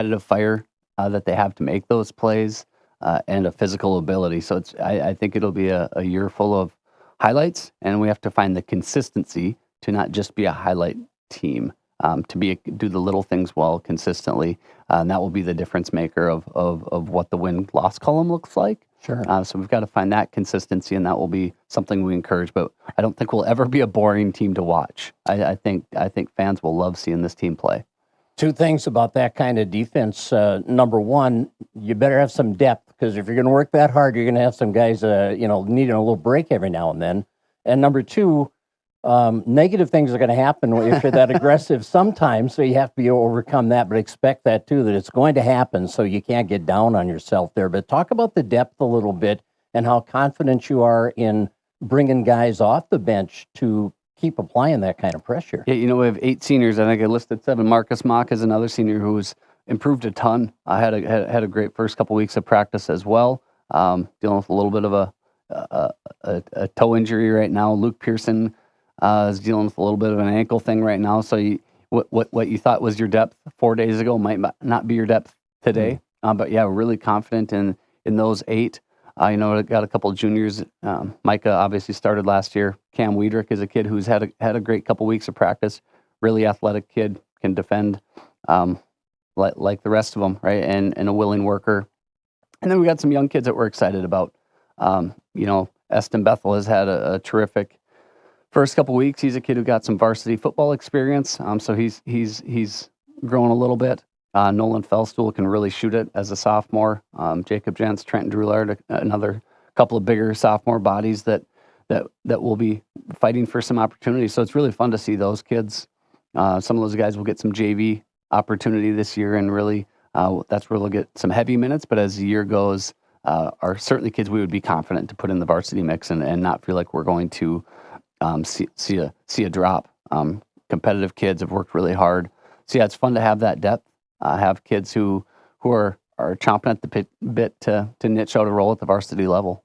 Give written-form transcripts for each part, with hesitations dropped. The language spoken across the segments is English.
competitive fire that they have to make those plays and a physical ability. So I think it'll be a year full of highlights, and we have to find the consistency to not just be a highlight team, do the little things well consistently, and that will be the difference maker of what the win-loss column looks like. Sure. So we've got to find that consistency, and that will be something we encourage. But I don't think we'll ever be a boring team to watch. I think fans will love seeing this team play. Two things about that kind of defense. Number one, you better have some depth, because if you're going to work that hard, you're going to have some guys, needing a little break every now and then. And number two, negative things are going to happen if you're that aggressive sometimes, so you have to be able to overcome that, but expect that too, that it's going to happen, so you can't get down on yourself there. But talk about the depth a little bit and how confident you are in bringing guys off the bench to keep applying that kind of pressure. Yeah, we have 8 seniors. I think I listed 7. Marcus Mock is another senior who's improved a ton. I had a great first couple weeks of practice as well. Dealing with a little bit of a toe injury right now. Luke Pearson is dealing with a little bit of an ankle thing right now. So what you thought was your depth 4 days ago might not be your depth today. But yeah, we're really confident in those 8. I got a couple of juniors. Micah obviously started last year. Cam Wiedrich is a kid who's had a great couple weeks of practice. Really athletic kid, can defend like the rest of them, right? And a willing worker. And then we got some young kids that we're excited about. Eston Bethel has had a terrific first couple weeks. He's a kid who got some varsity football experience. So he's grown a little bit. Nolan Fellstool can really shoot it as a sophomore. Jacob Jentz, Trenton Drulard, another couple of bigger sophomore bodies that will be fighting for some opportunities. So it's really fun to see those kids. Some of those guys will get some JV opportunity this year, and really that's where they'll get some heavy minutes. But as the year goes, are certainly kids we would be confident to put in the varsity mix and not feel like we're going to see a drop. Competitive kids have worked really hard. So yeah, it's fun to have that depth. Have kids who are chomping at the bit to niche out a role at the varsity level.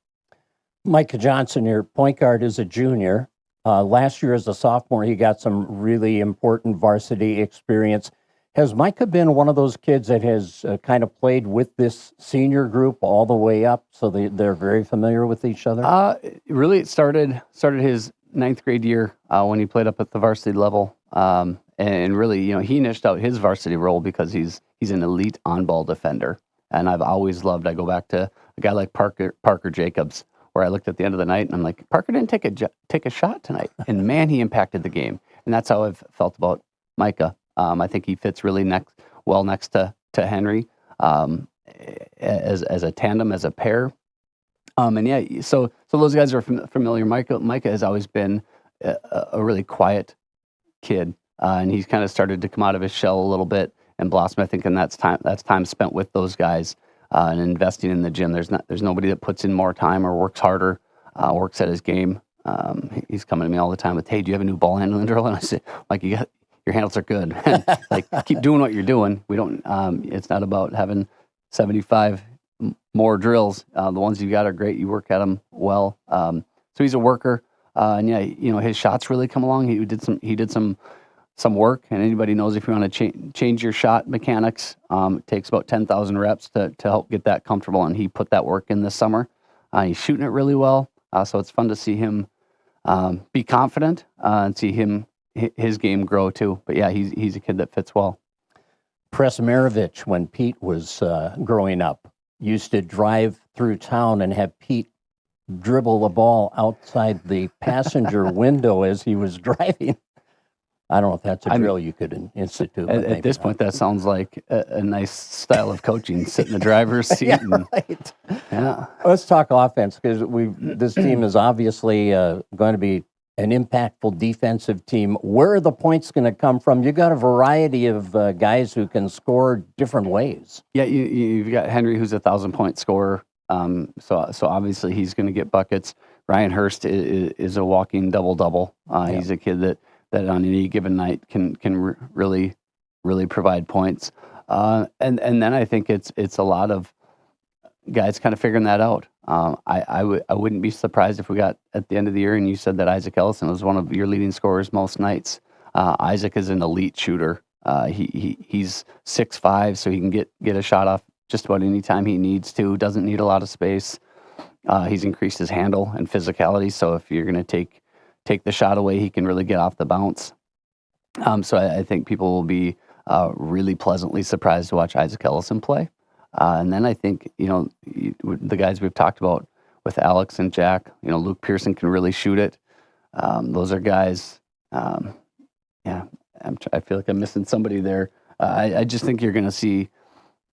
Micah Johnson, your point guard, is a junior. Last year as a sophomore, he got some really important varsity experience. Has Micah been one of those kids that has kind of played with this senior group all the way up, so they're very familiar with each other? Really, it started his 9th grade year when he played up at the varsity level. And really, he niched out his varsity role because he's an elite on-ball defender. And I've always loved, I go back to a guy like Parker Jacobs, where I looked at the end of the night and I'm like, Parker didn't take a shot tonight. And man, he impacted the game. And that's how I've felt about Micah. I think he fits really next to Henry as a tandem, as a pair. And yeah, so those guys are familiar. Micah has always been a really quiet kid. And he's kind of started to come out of his shell a little bit and blossom. I think, and that's time spent with those guys and investing in the gym. There's nobody that puts in more time or works harder, works at his game. He's coming to me all the time with, "Hey, do you have a new ball handling drill?" And I say, "Like, your handles are good. Like, keep doing what you're doing. We don't. It's not about having 75 more drills. The ones you got are great. You work at them well. So he's a worker, and yeah, his shots really come along. He did some work, and anybody knows if you want to change your shot mechanics, it takes about 10,000 reps to help get that comfortable, and he put that work in this summer. He's shooting it really well, so it's fun to see him be confident and see his game grow too. But yeah, he's a kid that fits well. Presmarovich, when Pete was growing up, used to drive through town and have Pete dribble the ball outside the passenger window as he was driving. I don't know if that's a drill you could institute. At this point, that sounds like a nice style of coaching. Sit in the driver's seat. Yeah, right. Yeah. Let's talk offense, because this team is obviously going to be an impactful defensive team. Where are the points going to come from? You've got a variety of guys who can score different ways. Yeah, you've got Henry, who's a 1,000-point scorer. So obviously he's going to get buckets. Ryan Hurst is a walking double-double. He's a kid that on any given night can really provide points. And then I think it's a lot of guys kind of figuring that out. I wouldn't be surprised if we got at the end of the year and you said that Isaac Ellison was one of your leading scorers most nights. Isaac is an elite shooter. He's 6'5", so he can get a shot off just about any time he needs to. Doesn't need a lot of space. He's increased his handle and physicality, so if you're going to take the shot away, he can really get off the bounce. So I think people will be really pleasantly surprised to watch Isaac Ellison play. And then I think, the guys we've talked about with Alex and Jack, Luke Pearson can really shoot it. Those are guys, I feel like I'm missing somebody there. I just think you're going to see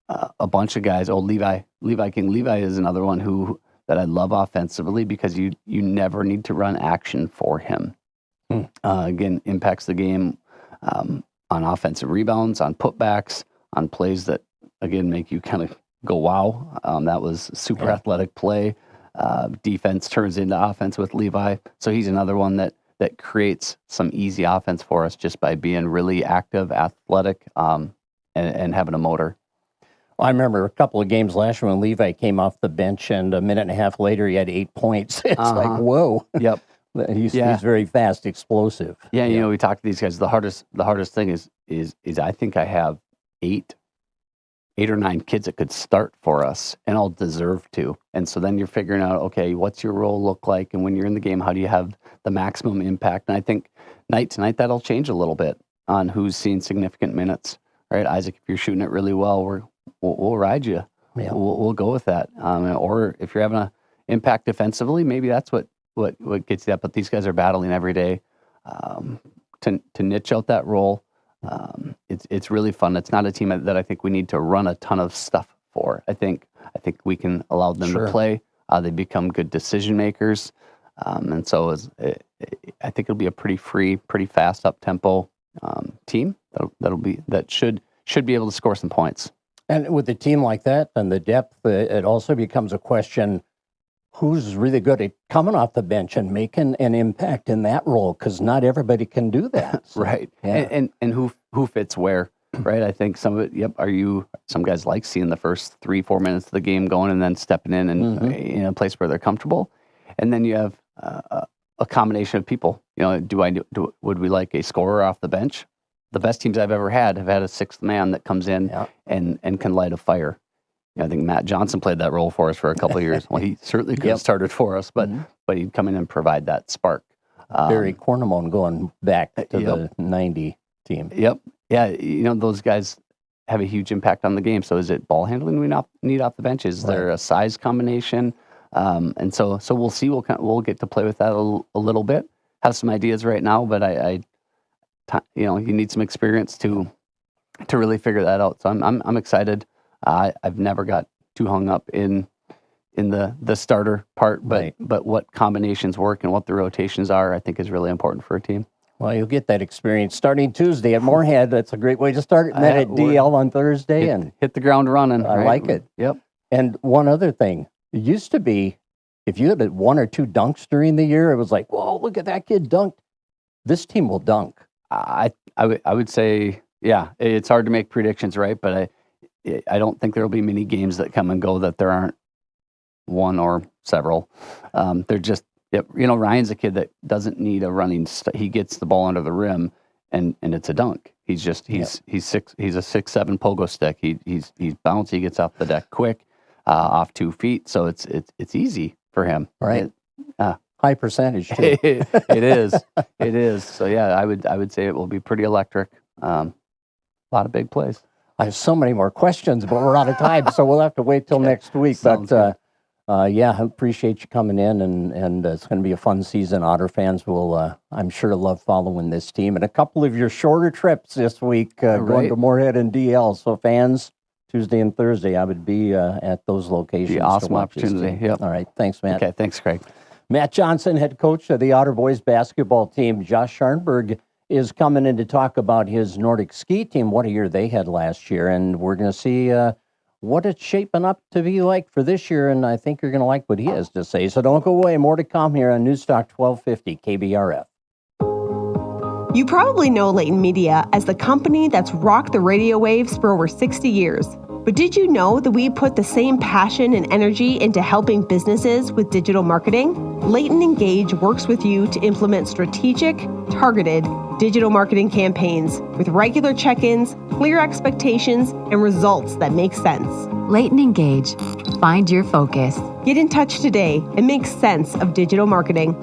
a bunch of guys. Levi King. Levi is another one that I love offensively because you never need to run action for him. Again, impacts the game on offensive rebounds, on putbacks, on plays that, again, make you kind of go, wow, that was super athletic play. Defense turns into offense with Levi. So he's another one that creates some easy offense for us just by being really active, athletic, and having a motor. I remember a couple of games last year when Levi came off the bench, and a minute and a half later he had 8 points. It's like, whoa. Yep. He's very fast, explosive. Yeah, we talk to these guys. The hardest thing is I think I have eight or nine kids that could start for us and all deserve to. And so then you're figuring out, okay, what's your role look like? And when you're in the game, how do you have the maximum impact? And I think night to night, that'll change a little bit on who's seeing significant minutes, right? Isaac, if you're shooting it really well, we'll ride you. Yeah. We'll go with that. Or if you're having an impact defensively, maybe that's what gets you that. But these guys are battling every day to niche out that role. It's really fun. It's not a team that I think we need to run a ton of stuff for. I think we can allow them to play. They become good decision makers, and so I think it'll be a pretty free, pretty fast up tempo team that should be able to score some points. And with a team like that and the depth, it also becomes a question: who's really good at coming off the bench and making an impact in that role? Because not everybody can do that. So, right. Yeah. And who fits where, right? I think some of it, some guys like seeing the first 3-4 minutes of the game going and then stepping in and in a place where they're comfortable. And then you have a combination of people. Would we like a scorer off the bench? The best teams I've ever had have had a sixth man that comes in and can light a fire. I think Matt Johnson played that role for us for a couple of years. Well, he certainly could have started for us, but he'd come in and provide that spark. Barry Cornamone going back to the 90 team. Yep. Yeah, those guys have a huge impact on the game. So is it ball handling we need off the bench? Is there a size combination? And so we'll see. We'll get to play with that a little bit. Have some ideas right now, but you need some experience to really figure that out. So I'm excited. I've never got too hung up in the starter part, but what combinations work and what the rotations are, I think is really important for a team. Well, you'll get that experience starting Tuesday at Moorhead. That's a great way to start. And then at DL on Thursday. Hit the ground running. I like it. Yep. And one other thing, it used to be, if you had 1 or 2 dunks during the year, it was like, whoa, look at that kid dunked. This team will dunk. I would say, yeah, it's hard to make predictions, right? But I don't think there will be many games that come and go that there aren't one or several. They're just, Ryan's a kid that doesn't need a running. He gets the ball under the rim, and it's a dunk. He's a 6'7" pogo stick. He's bouncy. He gets off the deck quick, off 2 feet. So it's easy for him. Right. High percentage too. It is. So yeah, I would say it will be pretty electric. A lot of big plays. I have so many more questions, but we're out of time, so we'll have to wait till next week. But I appreciate you coming in, and it's going to be a fun season. Otter fans will, I'm sure, love following this team. And a couple of your shorter trips this week, going to Moorhead and DL. So fans, Tuesday and Thursday, I would be at those locations. Awesome opportunity. Yep. All right. Thanks, Matt. Okay. Thanks, Craig. Matt Johnson, head coach of the Otter boys basketball team. Josh Scharnberg is coming in to talk about his Nordic ski team. What a year they had last year. And we're going to see what it's shaping up to be like for this year. And I think you're going to like what he has to say. So don't go away. More to come here on Newstalk 1250 KBRF. You probably know Leighton Media as the company that's rocked the radio waves for over 60 years. But did you know that we put the same passion and energy into helping businesses with digital marketing? Leighton Engage works with you to implement strategic, targeted digital marketing campaigns with regular check-ins, clear expectations, and results that make sense. Leighton Engage. Find your focus. Get in touch today and make sense of digital marketing.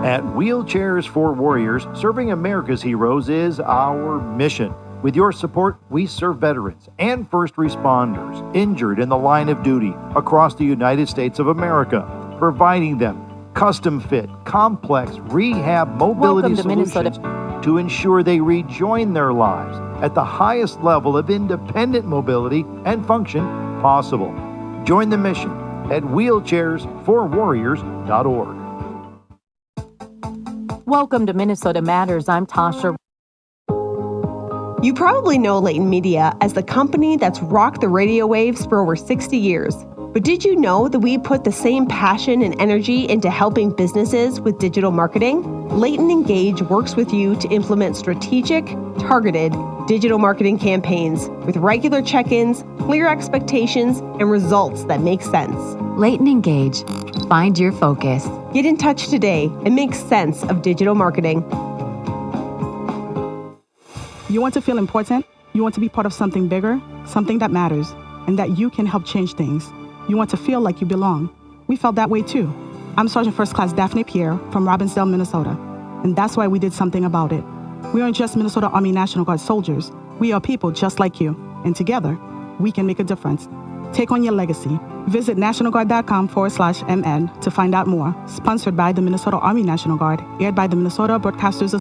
At Wheelchairs for Warriors, serving America's heroes is our mission. With your support, we serve veterans and first responders injured in the line of duty across the United States of America, providing them custom-fit, complex rehab mobility solutions to ensure they rejoin their lives at the highest level of independent mobility and function possible. Join the mission at wheelchairsforwarriors.org. Welcome to Minnesota Matters. I'm Tasha. You probably know Leighton Media as the company that's rocked the radio waves for over 60 years. But did you know that we put the same passion and energy into helping businesses with digital marketing? Leighton Engage works with you to implement strategic, targeted digital marketing campaigns with regular check-ins, clear expectations, and results that make sense. Leighton Engage. Find your focus. Get in touch today and make sense of digital marketing. You want to feel important? You want to be part of something bigger, something that matters, and that you can help change things. You want to feel like you belong. We felt that way too. I'm Sergeant First Class Daphne Pierre from Robbinsdale, Minnesota, and that's why we did something about it. We aren't just Minnesota Army National Guard soldiers. We are people just like you, and together, we can make a difference. Take on your legacy. Visit nationalguard.com/MN to find out more. Sponsored by the Minnesota Army National Guard, aired by the Minnesota Broadcasters.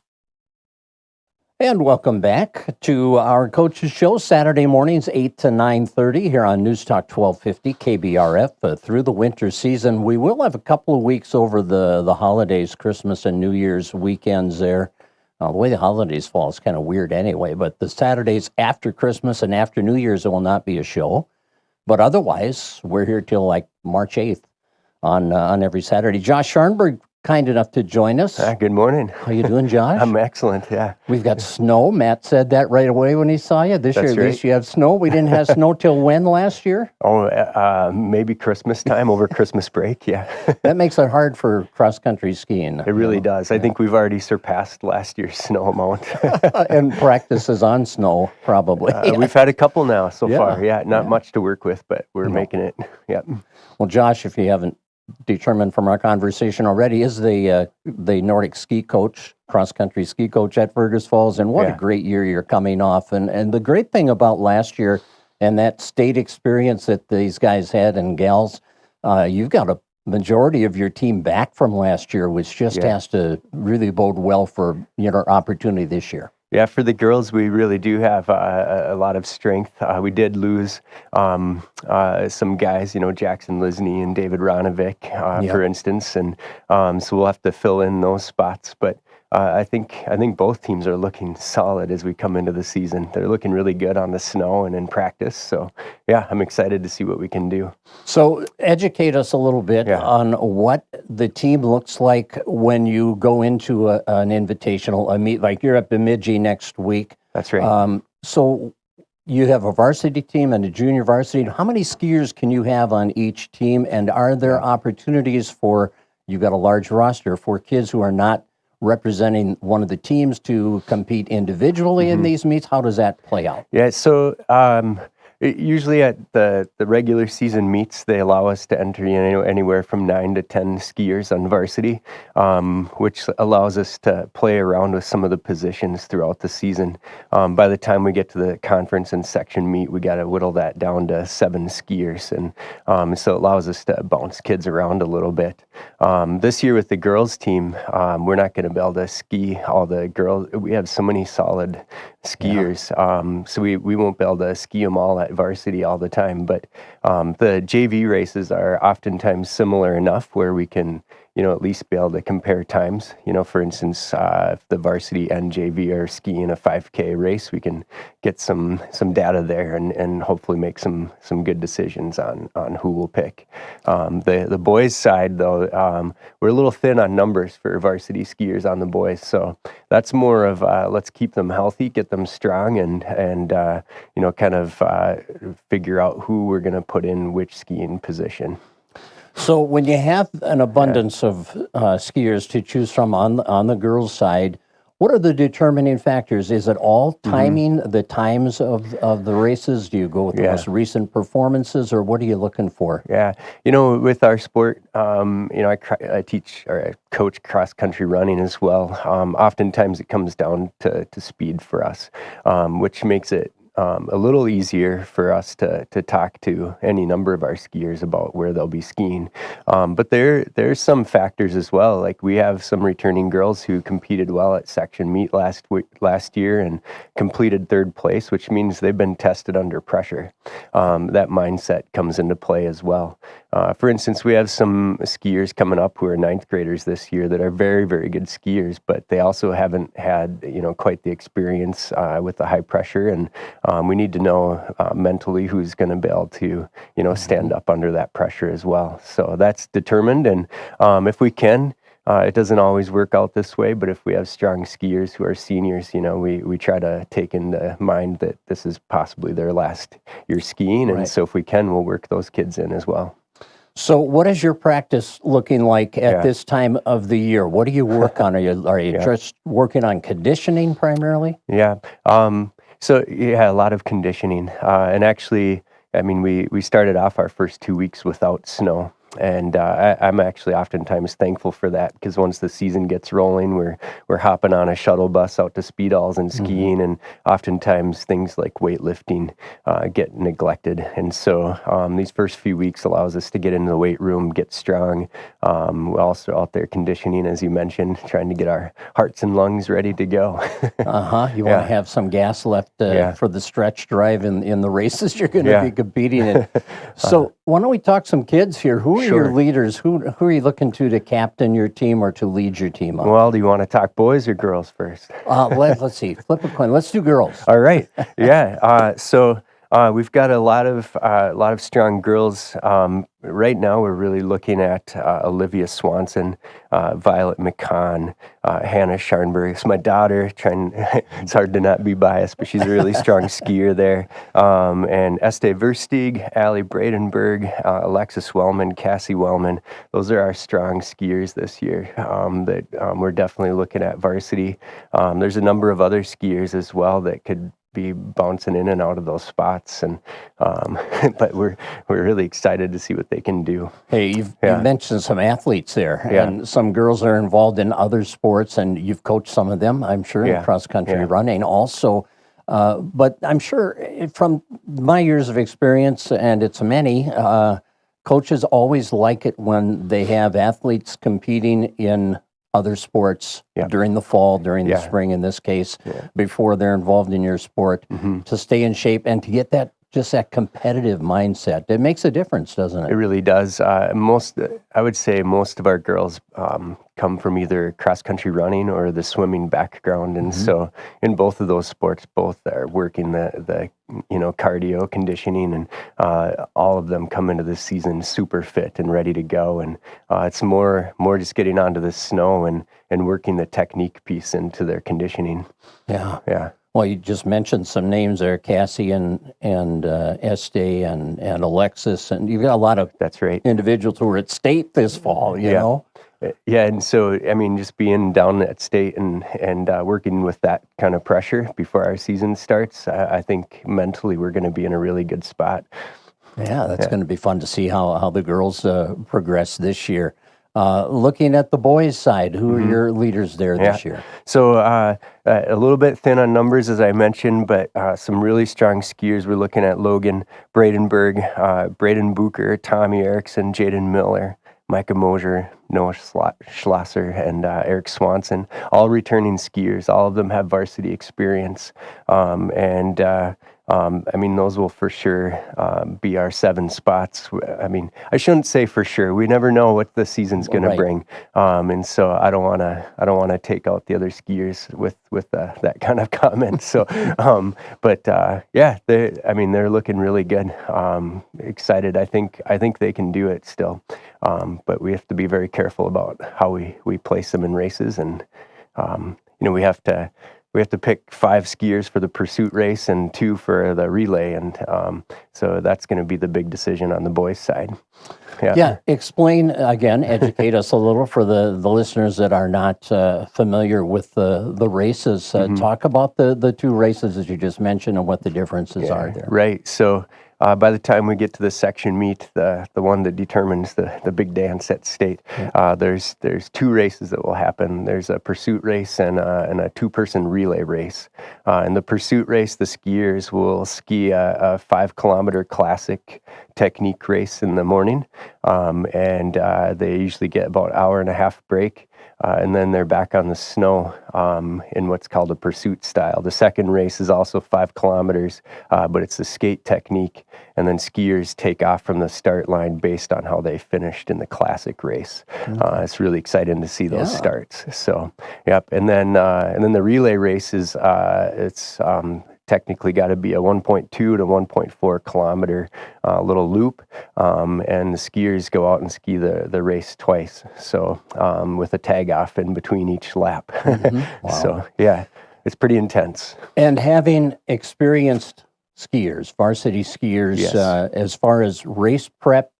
And welcome back to our Coaches Show, Saturday mornings, 8 to 9:30 here on News Talk 1250 KBRF. Through the winter season, we will have a couple of weeks over the holidays, Christmas and New Year's weekends there. The way the holidays fall is kind of weird anyway, but the Saturdays after Christmas and after New Year's, there will not be a show. But otherwise, we're here till like March 8th on every Saturday. Josh Scharnberg, kind enough to join us. Good morning. How you doing, Josh? I'm excellent, yeah. We've got snow. Matt said that right away when he saw you. This year, That's at least you have snow. We didn't have snow till when last year? Maybe Christmas time, over Christmas break, yeah. That makes it hard for cross-country skiing. It really does. I think we've already surpassed last year's snow amount. And practices on snow, probably. We've had a couple now so Yeah. far, yeah. Not much to work with, but we're making it, yeah. Well, Josh, if you haven't determined from our conversation already, is the Nordic ski coach, cross-country ski coach at Fergus Falls, and what a great year you're coming off. And the great thing about last year and that state experience that these guys had and gals, you've got a majority of your team back from last year, which just has to really bode well for your opportunity this year. Yeah, for the girls, we really do have a lot of strength. We did lose some guys, Jackson Lisney and David Ronovic, for instance, and so we'll have to fill in those spots. But I think both teams are looking solid as we come into the season. They're looking really good on the snow and in practice. So, yeah, I'm excited to see what we can do. So educate us a little bit on what the team looks like when you go into an invitational, a meet, like you're at Bemidji next week. That's right. So you have a varsity team and a junior varsity. How many skiers can you have on each team? And are there opportunities for, you've got a large roster, for kids who are not representing one of the teams to compete individually in these meets? How does that play out? Yeah, so usually at the regular season meets, they allow us to enter anywhere from 9 to 10 skiers on varsity, which allows us to play around with some of the positions throughout the season. By the time we get to the conference and section meet, we got to whittle that down to 7 skiers, and so it allows us to bounce kids around a little bit. This year with the girls team, we're not going to be able to ski all the girls. We have so many solid skiers, so we won't be able to ski them all at varsity all the time, but the JV races are oftentimes similar enough where we can at least be able to compare times. For instance, if the varsity and JV are skiing a 5K race, we can get some data there and hopefully make some good decisions on who we'll pick. The boys side, though, we're a little thin on numbers for varsity skiers on the boys, so that's more of let's keep them healthy, get them strong, and kind of figure out who we're going to put in which skiing position. So when you have an abundance of skiers to choose from on the girls' side, what are the determining factors? Is it all timing, the times of the races? Do you go with the most recent performances, or what are you looking for? Yeah, with our sport, I teach or I coach cross-country running as well. Oftentimes it comes down to speed for us, which makes it a little easier for us to talk to any number of our skiers about where they'll be skiing. But there's some factors as well. Like we have some returning girls who competed well at section meet last year and completed third place, which means they've been tested under pressure. That mindset comes into play as well. For instance, we have some skiers coming up who are ninth graders this year that are very, very good skiers, but they also haven't had, quite the experience with the high pressure. And we need to know mentally who's going to be able to, stand up under that pressure as well. So that's determined. And if we can, it doesn't always work out this way, but if we have strong skiers who are seniors, we try to take into mind that this is possibly their last year skiing. And so if we can, we'll work those kids in as well. So what is your practice looking like at this time of the year? What do you work on? Are you just working on conditioning primarily? Yeah. So a lot of conditioning. And actually, we started off our first 2 weeks without snow. And I'm actually oftentimes thankful for that, because once the season gets rolling, we're hopping on a shuttle bus out to Speedalls and skiing, and oftentimes things like weightlifting get neglected. And so these first few weeks allows us to get into the weight room, get strong. We're also out there conditioning, as you mentioned, trying to get our hearts and lungs ready to go. You want to have some gas left for the stretch drive in the races you're going to be competing in. So why don't we talk some kids here? Who are your leaders? Who are you looking to captain your team or to lead your team up? Well, do you want to talk boys or girls first? Let's see. Flip a coin. Let's do girls. All right. Yeah. So we've got a lot of strong girls. Right now, we're really looking at Olivia Swanson, Violet McCann, Hannah Scharnberg. It's my daughter. It's hard to not be biased, but she's a really strong skier there. And Este Versteeg, Allie Bradenberg, Alexis Wellman, Cassie Wellman. Those are our strong skiers this year that we're definitely looking at varsity. There's a number of other skiers as well that could be bouncing in and out of those spots, and but we're really excited to see what they can do. Hey, you've mentioned some athletes there, and some girls are involved in other sports, and you've coached some of them, I'm sure, in cross-country running also. But I'm sure from my years of experience, and it's many, coaches always like it when they have athletes competing in other sports during the fall, during the spring in this case, before they're involved in your sport, to stay in shape and to get that competitive mindset. It makes a difference, doesn't it? It really does. I would say most of our girls come from either cross-country running or the swimming background, and so in both of those sports, both are working the cardio, conditioning, and all of them come into this season super fit and ready to go. And it's more just getting onto the snow and working the technique piece into their conditioning. Yeah. Well, you just mentioned some names there, Cassie and Este and Alexis, and you've got a lot of individuals who are at state this fall, you know? Yeah, and so, just being down at state and working with that kind of pressure before our season starts, I think mentally we're going to be in a really good spot. Yeah, that's going to be fun to see how the girls progress this year. Looking at the boys' side, who are your leaders there this year? So a little bit thin on numbers, as I mentioned, but some really strong skiers. We're looking at Logan Bradenberg, Braden Bucher, Tommy Erickson, Jaden Miller, Micah Mosier, Noah Schlosser, and Eric Swanson, all returning skiers. All of them have varsity experience. I mean, those will for sure be our 7 spots. I mean, I shouldn't say for sure. We never know what the season's going to bring, and so I don't want to take out the other skiers with that kind of comment. So, yeah, they're looking really good. Excited. I think they can do it still, but we have to be very careful about how we place them in races, and we have to pick 5 skiers for the pursuit race and 2 for the relay, and so that's going to be the big decision on the boys' side. Yeah. Explain again, educate us a little for the listeners that are not familiar with the races. Talk about the 2 races that you just mentioned and what the differences are there. Right. So by the time we get to the section meet, the one that determines the big dance at state, there's 2 races that will happen. There's a pursuit race and a 2-person relay race. In the pursuit race, the skiers will ski a 5-kilometer classic technique race in the morning, and they usually get about an hour and a half break. And then they're back on the snow in what's called a pursuit style. The second race is also 5 kilometers, but it's the skate technique. And then skiers take off from the start line based on how they finished in the classic race. It's really exciting to see those starts. So, yep. And then the relay race is it's technically got to be a 1.2 to 1.4 kilometer little loop, and the skiers go out and ski the race twice, so with a tag off in between each lap. Wow. So yeah, it's pretty intense. And having experienced skiers, varsity skiers, as far as race prep,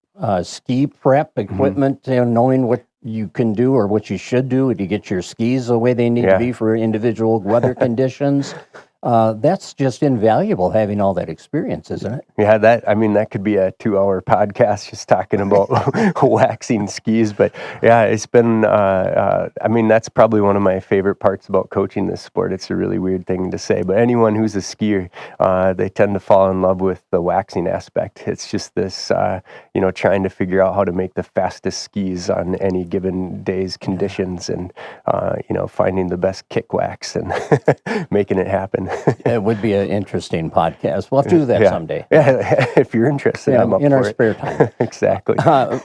ski prep, equipment, knowing what you can do or what you should do to get your skis the way they need to be for individual weather conditions. That's just invaluable, having all that experience, isn't it? Yeah, that could be a 2-hour podcast just talking about waxing skis. But yeah, it's been, that's probably one of my favorite parts about coaching this sport. It's a really weird thing to say, but anyone who's a skier, they tend to fall in love with the waxing aspect. It's just this, trying to figure out how to make the fastest skis on any given day's conditions, and, finding the best kick wax and making it happen. It would be an interesting podcast. We'll have to do that someday. Yeah, if you're interested, I'm up in for our it. spare time. Exactly.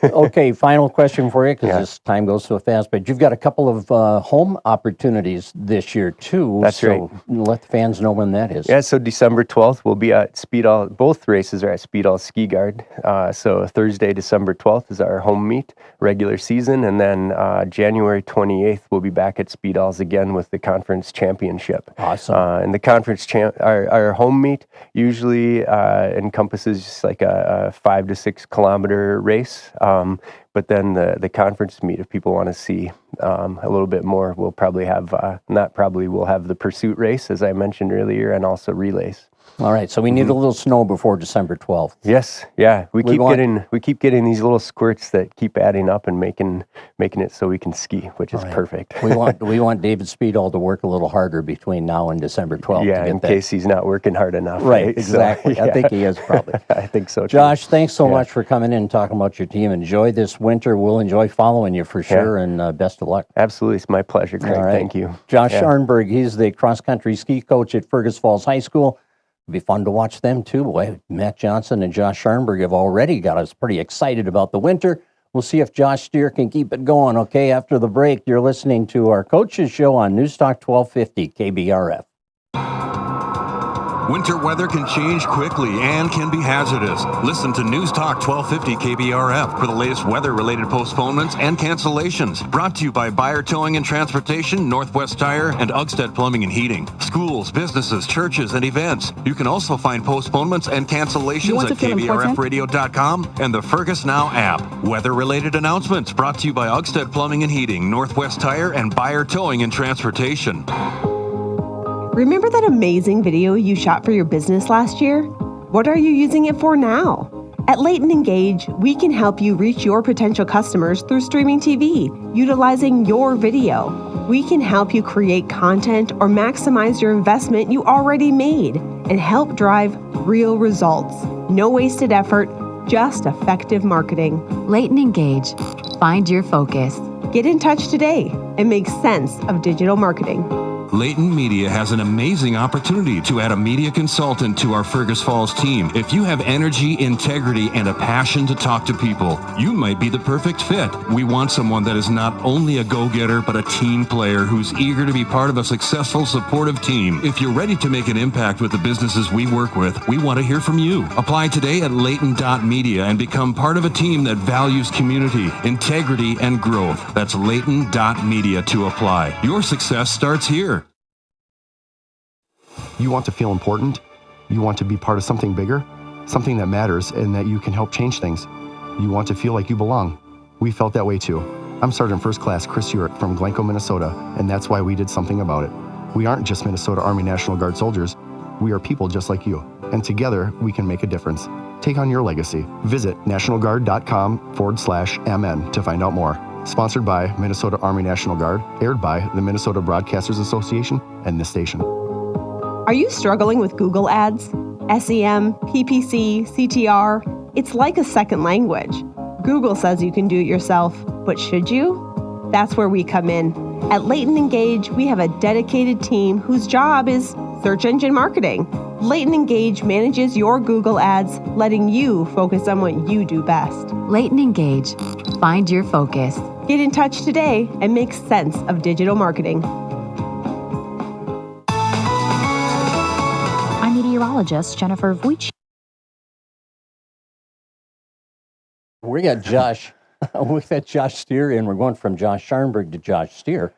Okay, final question for you, because this time goes so fast. But you've got a couple of home opportunities this year too. That's right. Let the fans know when that is. Yeah, so December 12th we'll be at Speedall. Both races are at Speedall Ski Guard. So Thursday, December 12th is our home meet, regular season, and then January 28th we'll be back at Speedalls again with the conference championship. Awesome. And the conference our home meet usually encompasses just like a 5 to 6 kilometer race. But then the conference meet, if people want to see a little bit more, we'll probably have, we'll have the pursuit race, as I mentioned earlier, and also relays. All right, so we need a little snow before December 12th. Yes, yeah, we keep getting these little squirts that keep adding up and making it so we can ski, which is perfect. we want David Speedall to work a little harder between now and December 12th. Yeah, in case he's not working hard enough. Right, exactly. So, I think he is probably. I think so too. Josh, thanks so much for coming in and talking about your team. Enjoy this winter. We'll enjoy following you for sure, and best of luck. Absolutely, it's my pleasure, Craig. Right. Thank you. Josh Scharnberg, he's the cross-country ski coach at Fergus Falls High School. It'll be fun to watch them too. Boy, Matt Johnson and Josh Scharnberg have already got us pretty excited about the winter. We'll see if Josh Steer can keep it going. Okay, after the break, you're listening to our Coaches Show on News Talk 1250 KBRF. Winter weather can change quickly and can be hazardous. Listen to News Talk 1250 KBRF for the latest weather-related postponements and cancellations. Brought to you by Buyer Towing and Transportation, Northwest Tire, and Ugstead Plumbing and Heating. Schools, businesses, churches, and events. You can also find postponements and cancellations at KBRFradio.com and the Fergus Now app. Weather-related announcements brought to you by Ugstead Plumbing and Heating, Northwest Tire, and Buyer Towing and Transportation. Remember that amazing video you shot for your business last year? What are you using it for now? At Leighton Engage, we can help you reach your potential customers through streaming TV, utilizing your video. We can help you create content or maximize your investment you already made and help drive real results. No wasted effort, just effective marketing. Leighton Engage. Find your focus. Get in touch today and make sense of digital marketing. Layton Media has an amazing opportunity to add a media consultant to our Fergus Falls team. If you have energy, integrity, and a passion to talk to people, you might be the perfect fit. We want someone that is not only a go-getter, but a team player who's eager to be part of a successful, supportive team. If you're ready to make an impact with the businesses we work with, we want to hear from you. Apply today at Layton.media and become part of a team that values community, integrity, and growth. That's Layton.media to apply. Your success starts here. You want to feel important? You want to be part of something bigger? Something that matters and that you can help change things? You want to feel like you belong? We felt that way too. I'm Sergeant First Class Chris Urick from Glencoe, Minnesota, and that's why we did something about it. We aren't just Minnesota Army National Guard soldiers. We are people just like you, and together we can make a difference. Take on your legacy. Visit nationalguard.com/MN to find out more. Sponsored by Minnesota Army National Guard, aired by the Minnesota Broadcasters Association and this station. Are you struggling with Google Ads? SEM, PPC, CTR? It's like a second language. Google says you can do it yourself, but should you? That's where we come in. At Layton Engage, we have a dedicated team whose job is search engine marketing. Layton Engage manages your Google Ads, letting you focus on what you do best. Layton Engage. Find your focus. Get in touch today and make sense of digital marketing. Meteorologist Jennifer Vujicic. We got Josh. We got Josh Steer in. We're going from Josh Scharnberg to Josh Steer.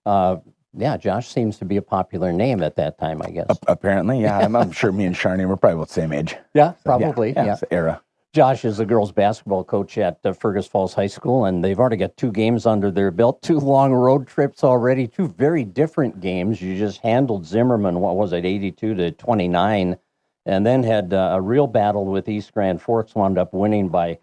Yeah, Josh seems to be a popular name at that time, I guess. Apparently, yeah. I'm sure me and Sharni were probably about the same age. Yeah, probably. Yeah. It's the era. Josh is the girls' basketball coach at Fergus Falls High School, and they've already got 2 games under their belt, 2 long road trips already, 2 very different games. You just handled Zimmerman, 82-29, and then had a real battle with East Grand Forks, wound up winning by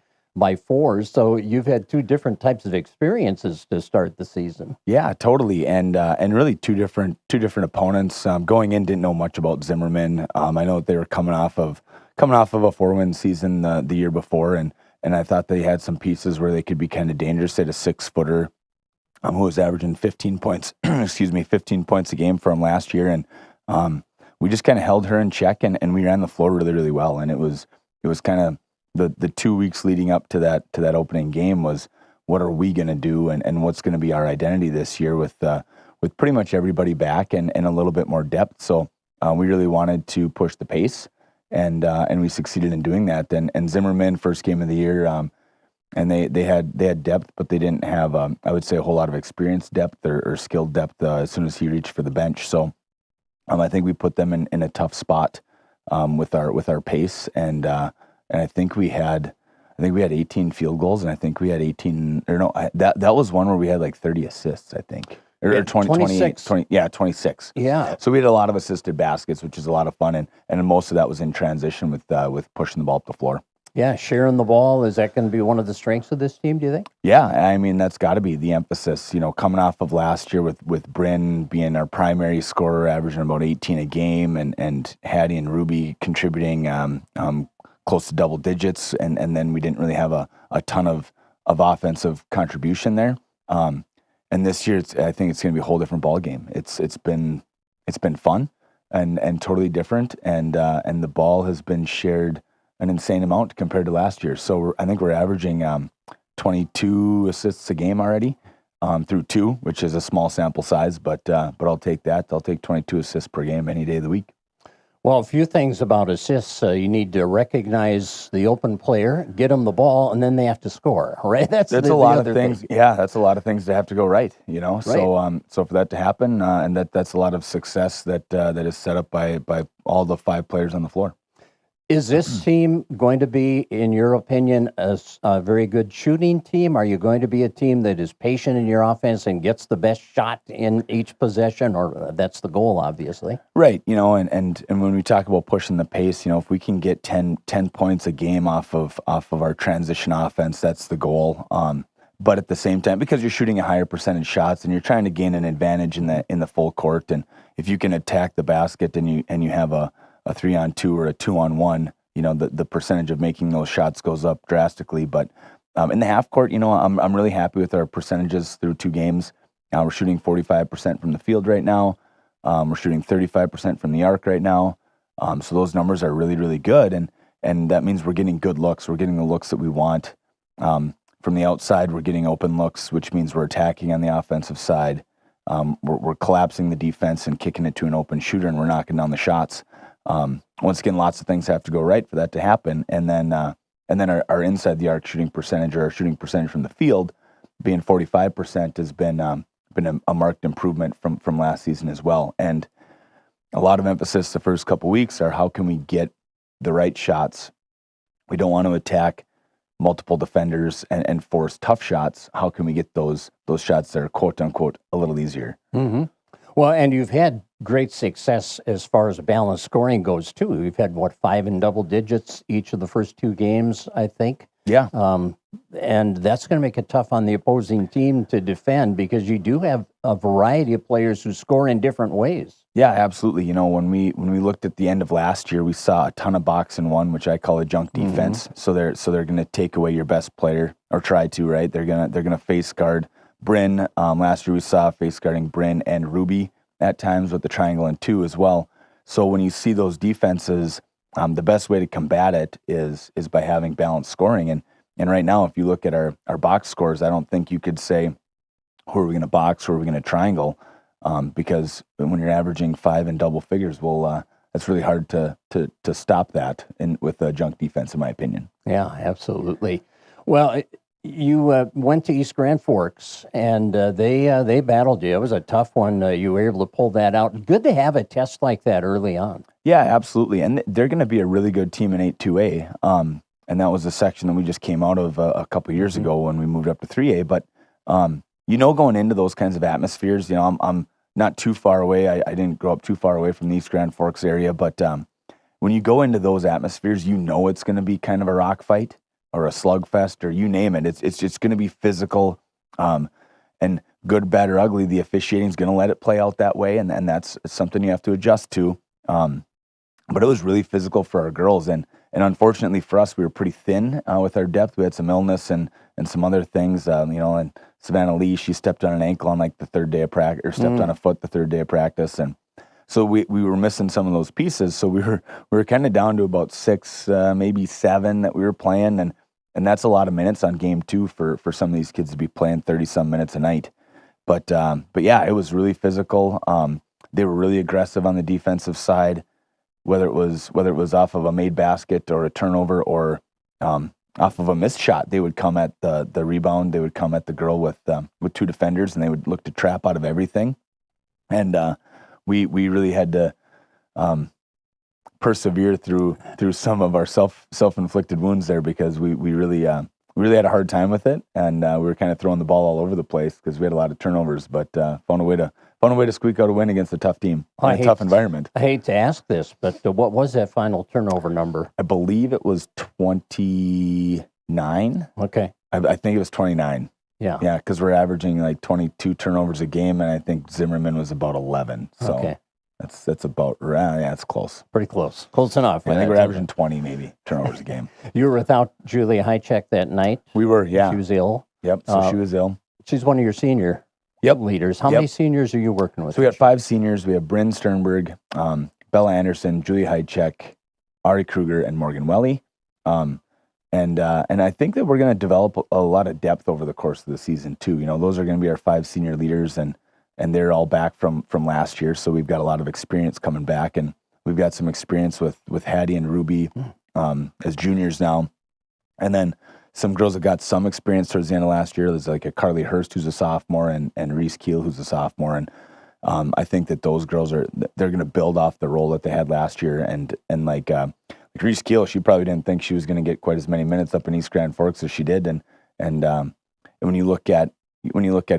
4. So you've had 2 different types of experiences to start the season. Yeah, totally, and really two different opponents. Going in, didn't know much about Zimmerman. I know that they were coming off of a 4-win season the year before, and I thought they had some pieces where they could be kind of dangerous. They had a 6-footer who was averaging 15 points, 15 points a game for him last year, and we just kind of held her in check, and we ran the floor really, really well. And it was kind of the 2 weeks leading up to that opening game was, what are we going to do, and what's going to be our identity this year with pretty much everybody back and a little bit more depth. So we really wanted to push the pace. And we succeeded in doing that. And Zimmerman, first game of the year, and they had depth, but they didn't have I would say a whole lot of experience depth or skill depth as soon as he reached for the bench. So I think we put them in a tough spot with our pace, and I think we had 18 field goals, and I think we had 18 or no, that was one where we had like 30 assists, I think. Or 26. 26. Yeah. So we had a lot of assisted baskets, which is a lot of fun, and most of that was in transition with pushing the ball up the floor. Yeah, sharing the ball, is that going to be one of the strengths of this team, do you think? Yeah, I mean, that's got to be the emphasis. Coming off of last year with Bryn being our primary scorer, averaging about 18 a game, and Hattie and Ruby contributing close to double digits, and then we didn't really have a ton of offensive contribution there. And this year, I think it's going to be a whole different ball game. It's been fun and totally different, and the ball has been shared an insane amount compared to last year. So I think we're averaging 22 assists a game already through 2, which is a small sample size, but I'll take that. I'll take 22 assists per game any day of the week. Well, a few things about assists. You need to recognize the open player, get them the ball, and then they have to score, right? That's a lot of things. Yeah, that's a lot of things that have to go right, Right. So for that to happen, and that's a lot of success that is set up by all the 5 players on the floor. Is this team going to be, in your opinion, a very good shooting team? Are you going to be a team that is patient in your offense and gets the best shot in each possession? Or that's the goal, obviously. Right. And when we talk about pushing the pace, if we can get 10 points a game off of our transition offense, that's the goal. But at the same time, because you're shooting a higher percentage shots and you're trying to gain an advantage in the full court, and if you can attack the basket and you have a 3-on-2 or a 2-on-1, the percentage of making those shots goes up drastically. But in the half court, I'm really happy with our percentages through 2 games. We're shooting 45% from the field right now. We're shooting 35% from the arc right now. So those numbers are really, really good. And that means we're getting good looks. We're getting the looks that we want. From the outside, we're getting open looks, which means we're attacking on the offensive side. We're collapsing the defense and kicking it to an open shooter, and we're knocking down the shots. Once again, lots of things have to go right for that to happen. And then our inside the arc shooting percentage, or our shooting percentage from the field, being 45%, has been a marked improvement from last season as well. And a lot of emphasis the first couple weeks are how can we get the right shots. We don't want to attack multiple defenders and force tough shots. How can we get those shots that are quote unquote a little easier? Mm-hmm. Well, and you've had great success as far as balanced scoring goes too. You've had 5 in double digits each of the first 2 games, I think. Yeah. And that's going to make it tough on the opposing team to defend, because you do have a variety of players who score in different ways. Yeah, absolutely. When we looked at the end of last year, we saw a ton of box and one, which I call a junk defense. Mm-hmm. So they're going to take away your best player, or try to, right? They're gonna face guard Bryn. Last year we saw face guarding Bryn and Ruby at times with the triangle and 2 as well. So when you see those defenses, the best way to combat it is by having balanced scoring. And right now, if you look at our box scores, I don't think you could say who are we going to box, who are we going to triangle, because when you're averaging 5 in double figures, it's really hard to stop that with a junk defense, in my opinion. Yeah, absolutely. Well, you went to East Grand Forks, and they battled you. It was a tough one. You were able to pull that out. Good to have a test like that early on. Yeah, absolutely. And they're going to be a really good team in 8-2A. And that was the section that we just came out of a couple years ago when we moved up to 3A. But, going into those kinds of atmospheres, I'm not too far away. I didn't grow up too far away from the East Grand Forks area. But when you go into those atmospheres, it's going to be kind of a rock fight or a slugfest, or you name it. It's just going to be physical, and good, bad, or ugly. The officiating is going to let it play out that way, and that's something you have to adjust to. But it was really physical for our girls, and unfortunately for us, we were pretty thin with our depth. We had some illness and some other things, and Savannah Lee, she stepped on an ankle on the 3rd day of practice, or stepped on a foot the 3rd day of practice, and so we were missing some of those pieces. So we were kind of down to about 6, maybe 7 that we were playing, and that's a lot of minutes on game 2 for some of these kids to be playing 30-some minutes a night. But yeah, it was really physical. They were really aggressive on the defensive side, whether it was off of a made basket or a turnover, or off of a missed shot. They would come at the rebound. They would come at the girl with 2 defenders, and they would look to trap out of everything. And we really had to persevere through some of our self-inflicted wounds there, because we really had a hard time with it, and we were kind of throwing the ball all over the place because we had a lot of turnovers, but found a way to squeak out a win against a tough team in a tough environment. I hate to ask this, but what was that final turnover number? I believe it was 29. Okay. I think it was 29. Yeah. Yeah, because we're averaging 22 turnovers a game, and I think Zimmerman was about 11. So okay. That's about right. Yeah, it's close. Pretty close. Close enough. Yeah, I think we're averaging 20 maybe turnovers a game. You were without Julia Hychek that night? We were, yeah. She was ill? Yep, so she was ill. She's one of your senior leaders. How many seniors are you working with? So we got 5 seniors. We have Bryn Sternberg, Bella Anderson, Julia Hychek, Ari Kruger, and Morgan Welly. And I think that we're going to develop a lot of depth over the course of the season too. Those are going to be our 5 senior leaders, and they're all back from last year. So we've got a lot of experience coming back, and we've got some experience with Hattie and Ruby as juniors now. And then some girls that got some experience towards the end of last year. There's a Carly Hurst, who's a sophomore, and Reese Keel, who's a sophomore. And I think that those girls they're going to build off the role that they had last year. And Reese Keel, she probably didn't think she was going to get quite as many minutes up in East Grand Forks as she did. And when you look at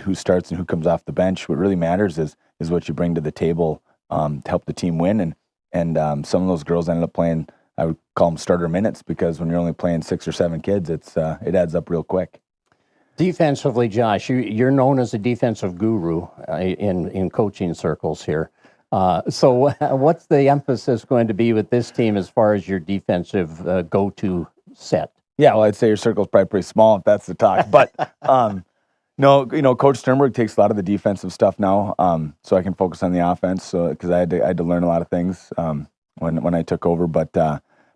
who starts and who comes off the bench, what really matters is what you bring to the table to help the team win. And some of those girls ended up playing, I would call them starter minutes, because when you're only playing 6 or 7 kids, it adds up real quick. Defensively, Josh, you're known as a defensive guru in coaching circles here. So what's the emphasis going to be with this team as far as your defensive go-to set? Yeah, well, I'd say your circle's probably pretty small if that's the talk. But, No, Coach Sternberg takes a lot of the defensive stuff now, so I can focus on the offense. So because I had to learn a lot of things when I took over. But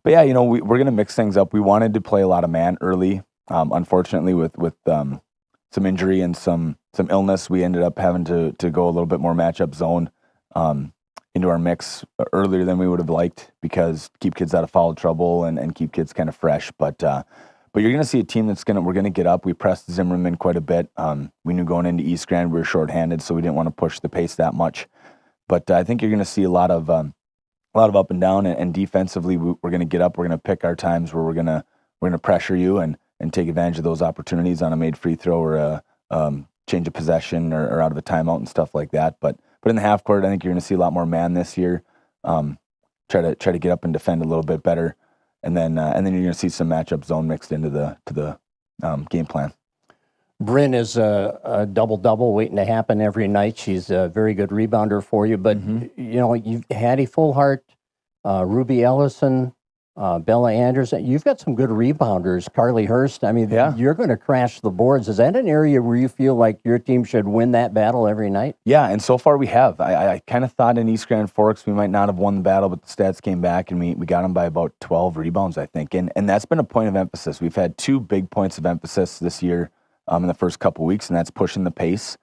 yeah, we're going to mix things up. We wanted to play a lot of man early. Unfortunately, with some injury and some illness, we ended up having to go a little bit more matchup zone into our mix earlier than we would have liked, because keep kids out of foul trouble and keep kids kind of fresh. But you're going to see a team we're going to get up. We pressed Zimmerman quite a bit. We knew going into East Grand we were shorthanded, so we didn't want to push the pace that much. But I think you're going to see a lot of up and down, and defensively we're going to get up. We're going to pick our times where we're going to pressure you and take advantage of those opportunities on a made free throw or a change of possession or out of a timeout and stuff like that. But in the half court, I think you're going to see a lot more man this year. Try to get up and defend a little bit better. And then you're going to see some matchup zone mixed into the game plan. Bryn is a double-double waiting to happen every night. She's a very good rebounder for you. But, you've Hattie Fullhart, Ruby Ellison, Bella Anderson. You've got some good rebounders. Carly Hurst. I mean, You're going to crash the boards. Is that an area where you feel like your team should win that battle every night? Yeah, and so far we have. I kind of thought in East Grand Forks we might not have won the battle, but the stats came back and we got them by about 12 rebounds, I think. And that's been a point of emphasis. We've had 2 big points of emphasis this year in the first couple of weeks, and that's pushing the pace,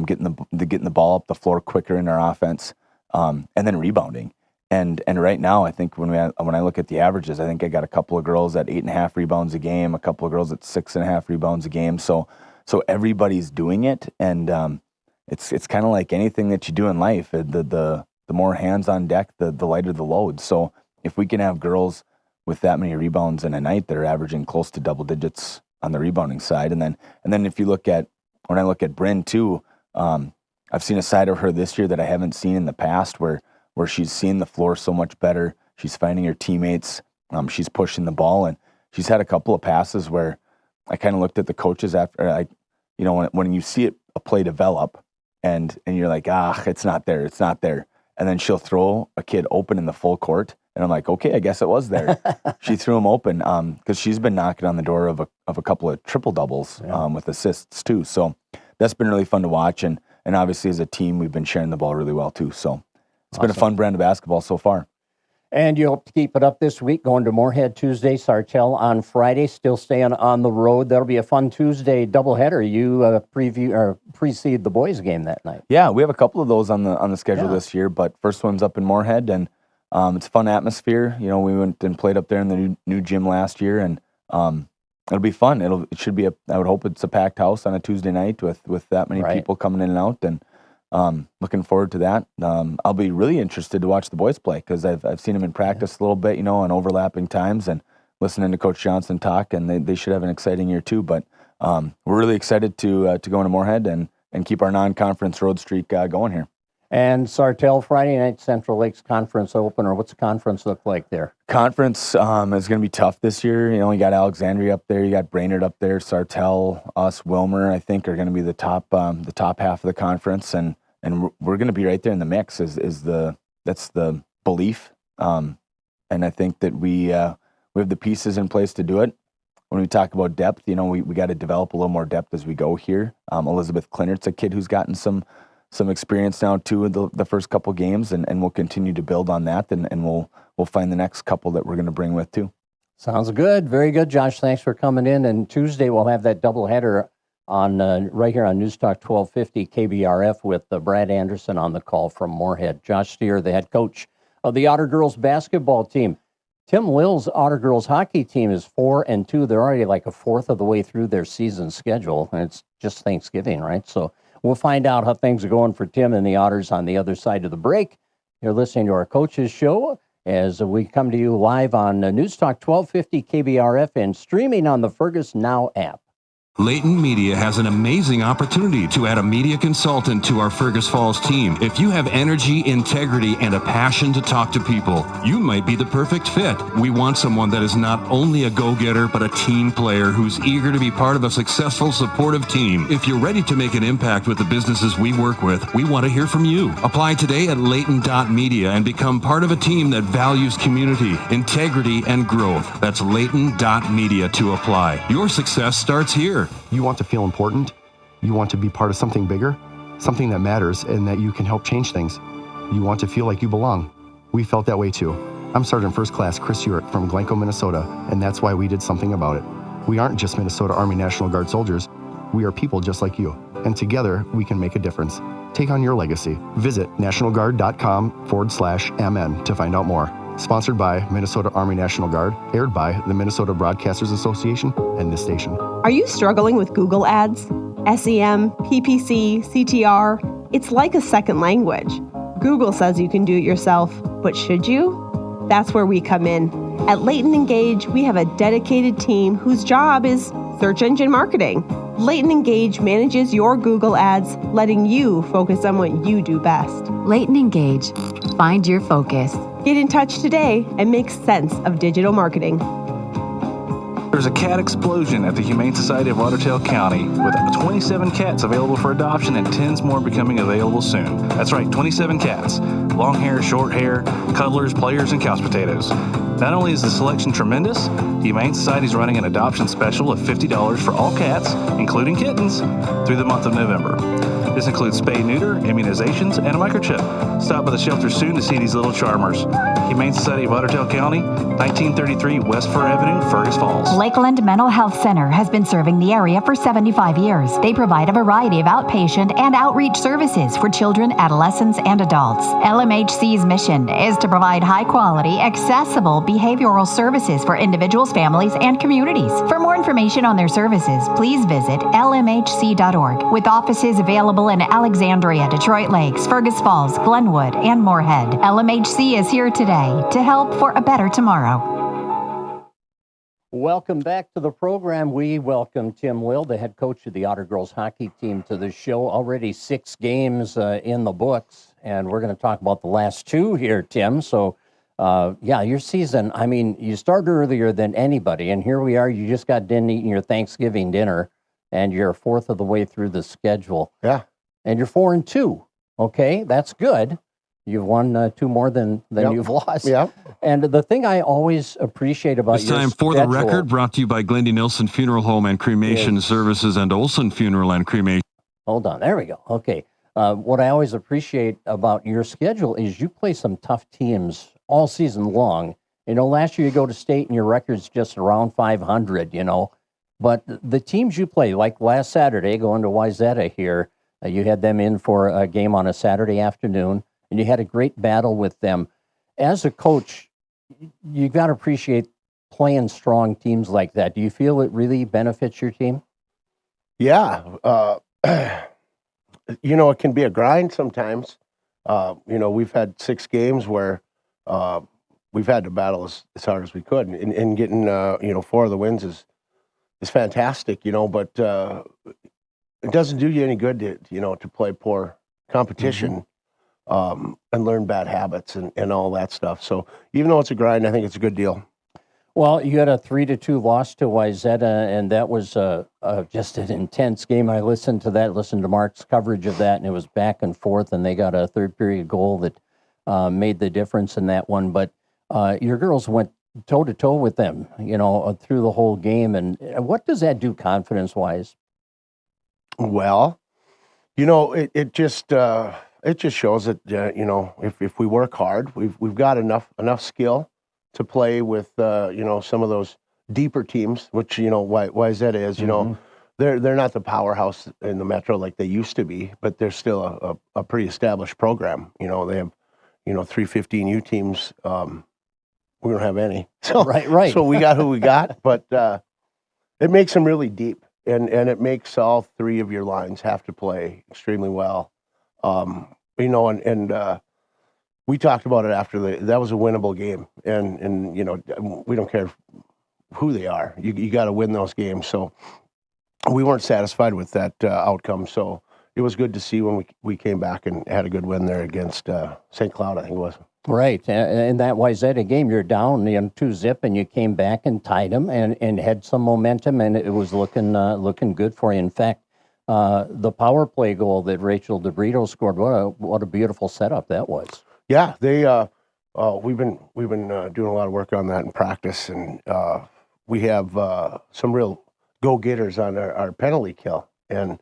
getting the ball up the floor quicker in our offense, and then rebounding. And right now, I think when I look at the averages, I think I got a couple of girls at 8.5 rebounds a game, a couple of girls at 6.5 rebounds a game. So everybody's doing it, and it's kind of like anything that you do in life. The more hands on deck, the lighter the load. So if we can have girls with that many rebounds in a night that are averaging close to double digits on the rebounding side, and then if you look at when I look at Bryn too, I've seen a side of her this year that I haven't seen in the past, where she's seeing the floor so much better. She's finding her teammates. She's pushing the ball, and she's had a couple of passes where I kind of looked at the coaches after, when you see a play develop, and you're like, it's not there, and then she'll throw a kid open in the full court, and I'm like, okay, I guess it was there. She threw him open because she's been knocking on the door of a couple of triple doubles with assists too. So that's been really fun to watch, and obviously as a team we've been sharing the ball really well too. So. It's been a fun brand of basketball so far. And you hope to keep it up this week, going to Moorhead Tuesday, Sartell on Friday, still staying on the road. That'll be a fun Tuesday doubleheader. You precede the boys' game that night. Yeah, we have a couple of those on the schedule this year, but first one's up in Moorhead, and it's a fun atmosphere. We went and played up there in the new gym last year, and it'll be fun. It should be I would hope it's a packed house on a Tuesday night with that many people coming in and out, and looking forward to that. I'll be really interested to watch the boys play, because I've seen them in practice a little bit, on overlapping times, and listening to Coach Johnson talk, and they should have an exciting year too. But we're really excited to go into Moorhead and keep our non-conference road streak going here. And Sartell Friday night, Central Lakes Conference opener. What's the conference look like there? Conference is going to be tough this year. You got Alexandria up there, you got Brainerd up there, Sartell, us, Wilmer, I think are going to be the top half of the conference, and we're going to be right there in the mix. That's the belief, and I think that we have the pieces in place to do it. When we talk about depth, we got to develop a little more depth as we go here. Elizabeth Klinnert's a kid who's gotten some experience now too in the first couple games, and we'll continue to build on that, and we'll find the next couple that we're going to bring with too. Sounds good. Very good, Josh. Thanks for coming in. And Tuesday we'll have that doubleheader on right here on News Talk 1250 KBRF with Brad Anderson on the call from Moorhead. Josh Steer, the head coach of the Otter Girls basketball team. Tim Lill's Otter Girls hockey team is 4-2. They're already like a fourth of the way through their season schedule, and it's just Thanksgiving, right? So we'll find out how things are going for Tim and the Otters on the other side of the break. You're listening to our Coaches Show as we come to you live on News Talk 1250 KBRF and streaming on the Fergus Now app. Layton Media has an amazing opportunity to add a media consultant to our Fergus Falls team. If you have energy, integrity, and a passion to talk to people, you might be the perfect fit. We want someone that is not only a go-getter, but a team player who's eager to be part of a successful, supportive team. If you're ready to make an impact with the businesses we work with, we want to hear from you. Apply today at layton.media and become part of a team that values community, integrity, and growth. That's layton.media to apply. Your success starts here. You want to feel important? You want to be part of something bigger, something that matters, and that you can help change things. You want to feel like you belong. We felt that way too. I'm Sergeant First Class Chris Urick from Glencoe, Minnesota, and that's why we did something about it. We aren't just Minnesota Army National Guard soldiers. We are people just like you, and together we can make a difference. Take on your legacy. Visit nationalguard.com/MN to find out more. Sponsored by Minnesota Army National Guard, aired by the Minnesota Broadcasters Association and this station. Are you struggling with Google Ads? SEM, PPC, CTR? It's like a second language. Google says you can do it yourself, but should you? That's where we come in. At Leighton Engage, we have a dedicated team whose job is search engine marketing. Leighton Engage manages your Google Ads, letting you focus on what you do best. Leighton Engage. Find your focus. Get in touch today and make sense of digital marketing. There's a cat explosion at the Humane Society of Lauderdale County, with 27 cats available for adoption and 10 more becoming available soon. That's right, 27 cats. Long hair, short hair, cuddlers, players, and couch potatoes. Not only is the selection tremendous, the Humane Society is running an adoption special of $50 for all cats, including kittens, through the month of November. This includes spay, neuter, immunizations, and a microchip. Stop by the shelter soon to see these little charmers. Humane Society of Lauderdale County, 1933 West Fur Avenue, Fergus Falls. Lakeland Mental Health Center has been serving the area for 75 years. They provide a variety of outpatient and outreach services for children, adolescents, and adults. LMHC's mission is to provide high-quality, accessible behavioral services for individuals, families, and communities. For more information on their services, please visit lmhc.org, with offices available in Alexandria, Detroit Lakes, Fergus Falls, Glenwood, and Moorhead. LMHC is here today to help for a better tomorrow. Welcome back to the program. We welcome Tim Will, the head coach of the Otter Girls hockey team, to the show. Already 6 games in the books, and we're going to talk about the last 2 here, Tim. So, your season, I mean, you started earlier than anybody, and here we are. You just got done eating your Thanksgiving dinner, and you're a fourth of the way through the schedule. Yeah. And you're 4-2. Okay, that's good. You've won 2 more than you've lost. Yeah. And the thing I always appreciate about This time, for the record, brought to you by Glendy Nilsson Funeral Home and Cremation Services and Olson Funeral and Cremation. Hold on, there we go. Okay. What I always appreciate about your schedule is you play some tough teams all season long. You know, last year you go to state and your record's just around 500, you know. But the teams you play, like last Saturday, going to Wayzata here, you had them in for a game on a Saturday afternoon, and you had a great battle with them. As a coach, you got to appreciate playing strong teams like that. Do you feel it really benefits your team? Yeah. You know, it can be a grind sometimes. You know, we've had 6 games where we've had to battle as hard as we could. And getting, 4 of the wins is fantastic, you know, but it doesn't do you any good to play poor competition and learn bad habits and all that stuff. So even though it's a grind, I think it's a good deal. Well, you had a 3-2 loss to Wayzata, and that was just an intense game. I listened to Mark's coverage of that, and it was back and forth, and they got a third period goal that made the difference in that one. But your girls went toe-to-toe with them, through the whole game. And what does that do confidence-wise? Well, it just shows that, if we work hard, we've got enough skill to play with, some of those deeper teams, which, Wayzata is, they're not the powerhouse in the Metro like they used to be, but they're still a pretty established program. They have, 3 15U teams. We don't have any. So, right. So we got who we got, but it makes them really deep, and it makes all 3 of your lines have to play extremely well. We talked about it after that was a winnable game, and we don't care who they are. You got to win those games. So we weren't satisfied with that outcome. So it was good to see when we came back and had a good win there against St. Cloud, I think it was. Right. In that Wayzata game, you're down 2-0, and you came back and tied them and had some momentum, and it was looking good for you. In fact, the power play goal that Rachel DeBrito scored, what a beautiful setup that was. Yeah, they we've been doing a lot of work on that in practice, and we have some real go-getters on our penalty kill, and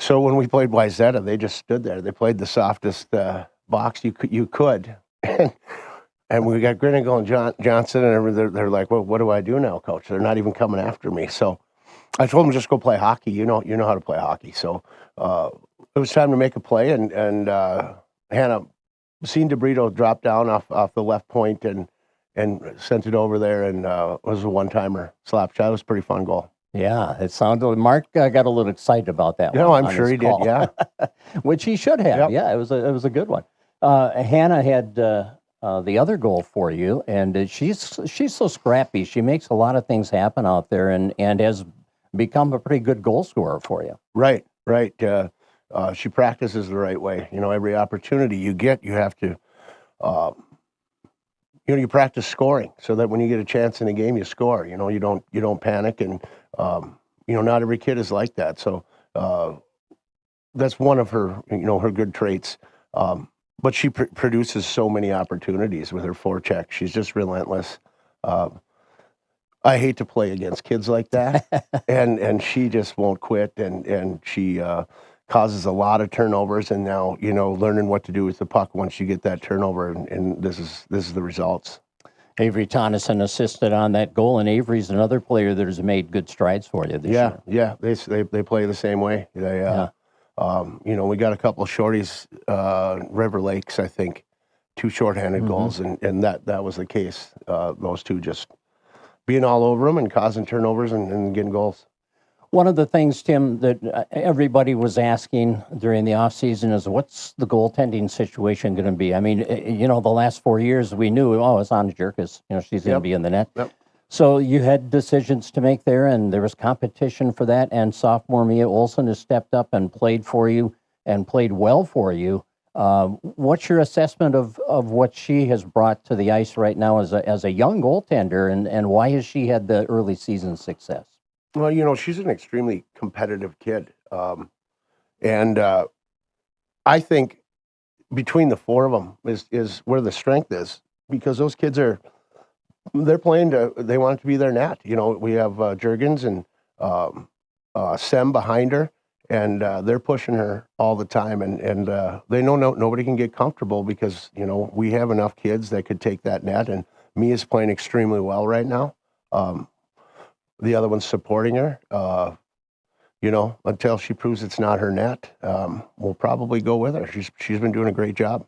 So when we played Wayzata, they just stood there. They played the softest box you could. And we got Grinnigal and Johnson, and they're like, well, what do I do now, Coach? They're not even coming after me. So I told them, just go play hockey. You know how to play hockey. So it was time to make a play, and Hannah seen DeBrito drop down off the left point and sent it over there, and it was a one-timer slap shot. It was a pretty fun goal. Yeah, it sounded. Mark got a little excited about that one. No, I'm sure he did. Yeah, which he should have. Yep. Yeah, it was a good one. Hannah had the other goal for you, and she's so scrappy. She makes a lot of things happen out there, and has become a pretty good goal scorer for you. Right. She practices the right way. Every opportunity you get, you have to. You practice scoring so that when you get a chance in a game, you score. You don't panic, and not every kid is like that. So that's one of her her good traits. But she produces so many opportunities with her forecheck. She's just relentless. I hate to play against kids like that, and she just won't quit, and she causes a lot of turnovers. And now learning what to do with the puck once you get that turnover, and this is the results. Avery Tonneson assisted on that goal, and Avery's another player that has made good strides for you this year. Yeah, they play the same way. We got a couple of shorties, River Lakes, I think, 2 shorthanded goals, and that was the case. Those two just being all over them and causing turnovers and getting goals. One of the things, Tim, that everybody was asking during the offseason is, what's the goaltending situation going to be? I mean, the last 4 years we knew, it's on Jerkis. She's going to be in the net. Yep. So you had decisions to make there, and there was competition for that. And sophomore Mia Olson has stepped up and played for you and played well for you. What's your assessment of what she has brought to the ice right now as a young goaltender, and why has she had the early season success? Well, she's an extremely competitive kid. And I think between the 4 of them is where the strength is, because those kids they're playing they want it to be their net. We have Jurgens and Sem behind her, and they're pushing her all the time. And they know nobody can get comfortable because, we have enough kids that could take that net. And Mia's playing extremely well right now. The other one's supporting her, until she proves it's not her net. We'll probably go with her. She's been doing a great job.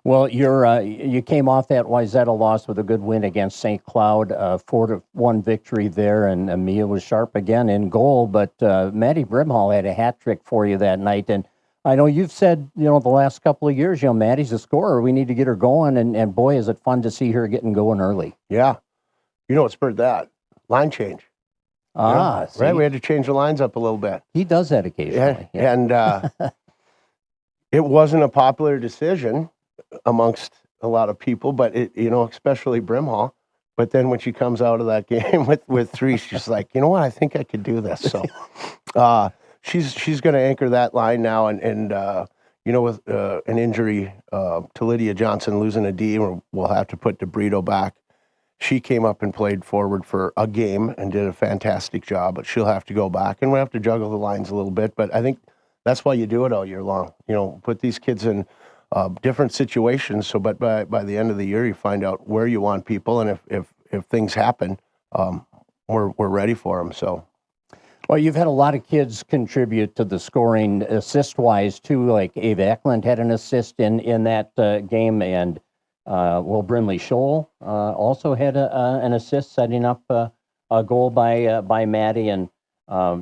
Well, you came off that Wayzata loss with a good win against St. Cloud, 4-1 victory there, and Mia was sharp again in goal. But Maddie Brimhall had a hat trick for you that night, and I know you've said, the last couple of years, Maddie's a scorer. We need to get her going, and boy, is it fun to see her getting going early. Yeah, what spurred that? Line change. Right. We had to change the lines up a little bit. He does that occasionally. Yeah. And it wasn't a popular decision amongst a lot of people, but especially Brimhall. But then when she comes out of that game with 3, she's like, you know what? I think I could do this. So she's going to anchor that line now, and with an injury to Lydia Johnson losing a D, we'll have to put DeBrito back. She came up and played forward for a game and did a fantastic job, but she'll have to go back, and we'll have to juggle the lines a little bit. But I think that's why you do it all year long. Put these kids in different situations. So, but by the end of the year, you find out where you want people, and if things happen, we're ready for them. So. Well, you've had a lot of kids contribute to the scoring assist-wise, too, like Ava Eklund had an assist in that game, and Brinley Scholl also had an assist, setting up a goal by Maddie, and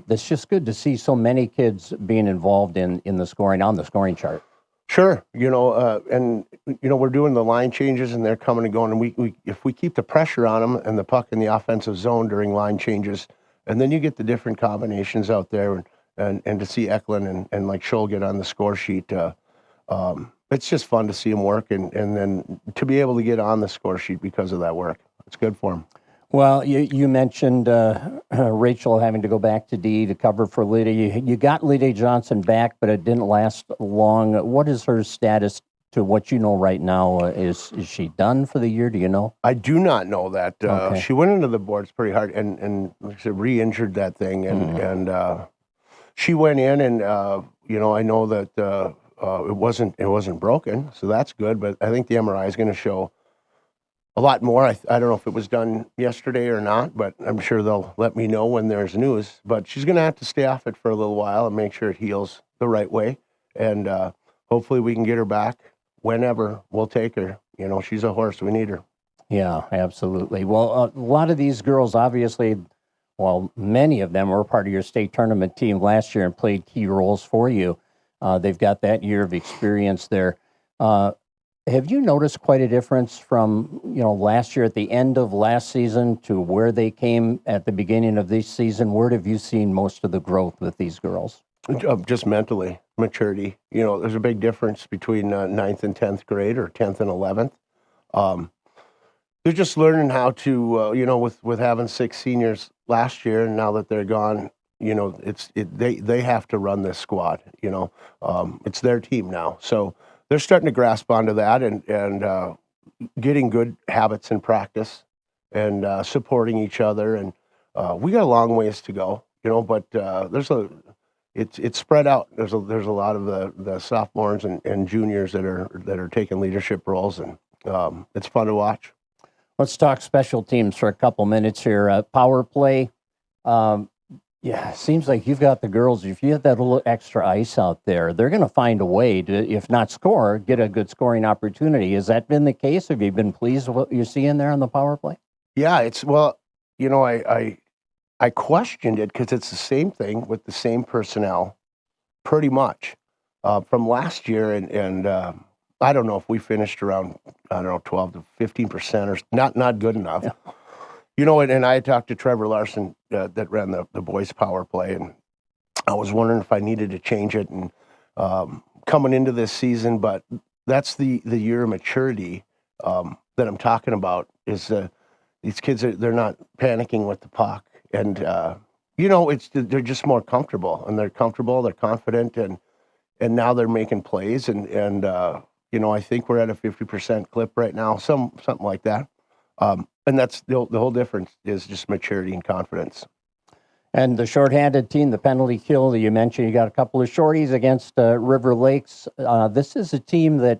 it's just good to see so many kids being involved in the scoring, on the scoring chart. Sure, and we're doing the line changes, and they're coming and going, and we if we keep the pressure on them and the puck in the offensive zone during line changes, and then you get the different combinations out there, and to see Eklund and like Scholl get on the score sheet. It's just fun to see him work, and then to be able to get on the score sheet because of that work. It's good for him. Well, you mentioned Rachel having to go back to D to cover for Lydia. You got Lydia Johnson back, but it didn't last long. What is her status to what you know right now? Is she done for the year? Do you know? I do not know that. Okay. She went into the boards pretty hard and re-injured that thing, and she went in and, I know that it wasn't broken, so that's good, but I think the MRI is going to show a lot more. I don't know if it was done yesterday or not, but I'm sure they'll let me know when there's news. But she's going to have to stay off it for a little while and make sure it heals the right way. And hopefully we can get her back whenever. We'll take her. She's a horse. We need her. Yeah, absolutely. Well, a lot of these girls, obviously, well, many of them were part of your state tournament team last year and played key roles for you. They've got that year of experience there. Have you noticed quite a difference from, last year at the end of last season to where they came at the beginning of this season? Where have you seen most of the growth with these girls? Just mentally, maturity. There's a big difference between 9th and 10th grade or 10th and 11th. They're just learning how to, with having 6 seniors last year, and now that they're gone, they have to run this squad. It's their team now, so they're starting to grasp onto that and getting good habits in practice and supporting each other. And we got a long ways to go, but it's spread out. There's a lot of the sophomores and juniors that are taking leadership roles, and it's fun to watch. Let's talk special teams for a couple minutes here. Power play. Yeah, it seems like you've got the girls. If you have that little extra ice out there, they're going to find a way to, if not score, get a good scoring opportunity. Has that been the case? Have you been pleased with what you're seeing there on the power play? Yeah, I questioned it because it's the same thing with the same personnel, pretty much, from last year. And I don't know if we finished around 12 to 15% or not good enough. Yeah. And I talked to Trevor Larson that ran the boys power play, and I was wondering if I needed to change it and coming into this season. But that's the year of maturity that I'm talking about. Is these kids they're not panicking with the puck, and they're just more comfortable, and they're confident, and now they're making plays, and I think we're at a 50% clip right now, something like that. And that's the whole difference is just maturity and confidence. And the shorthanded team, the penalty kill, you mentioned you got a couple of shorties against River Lakes. This is a team that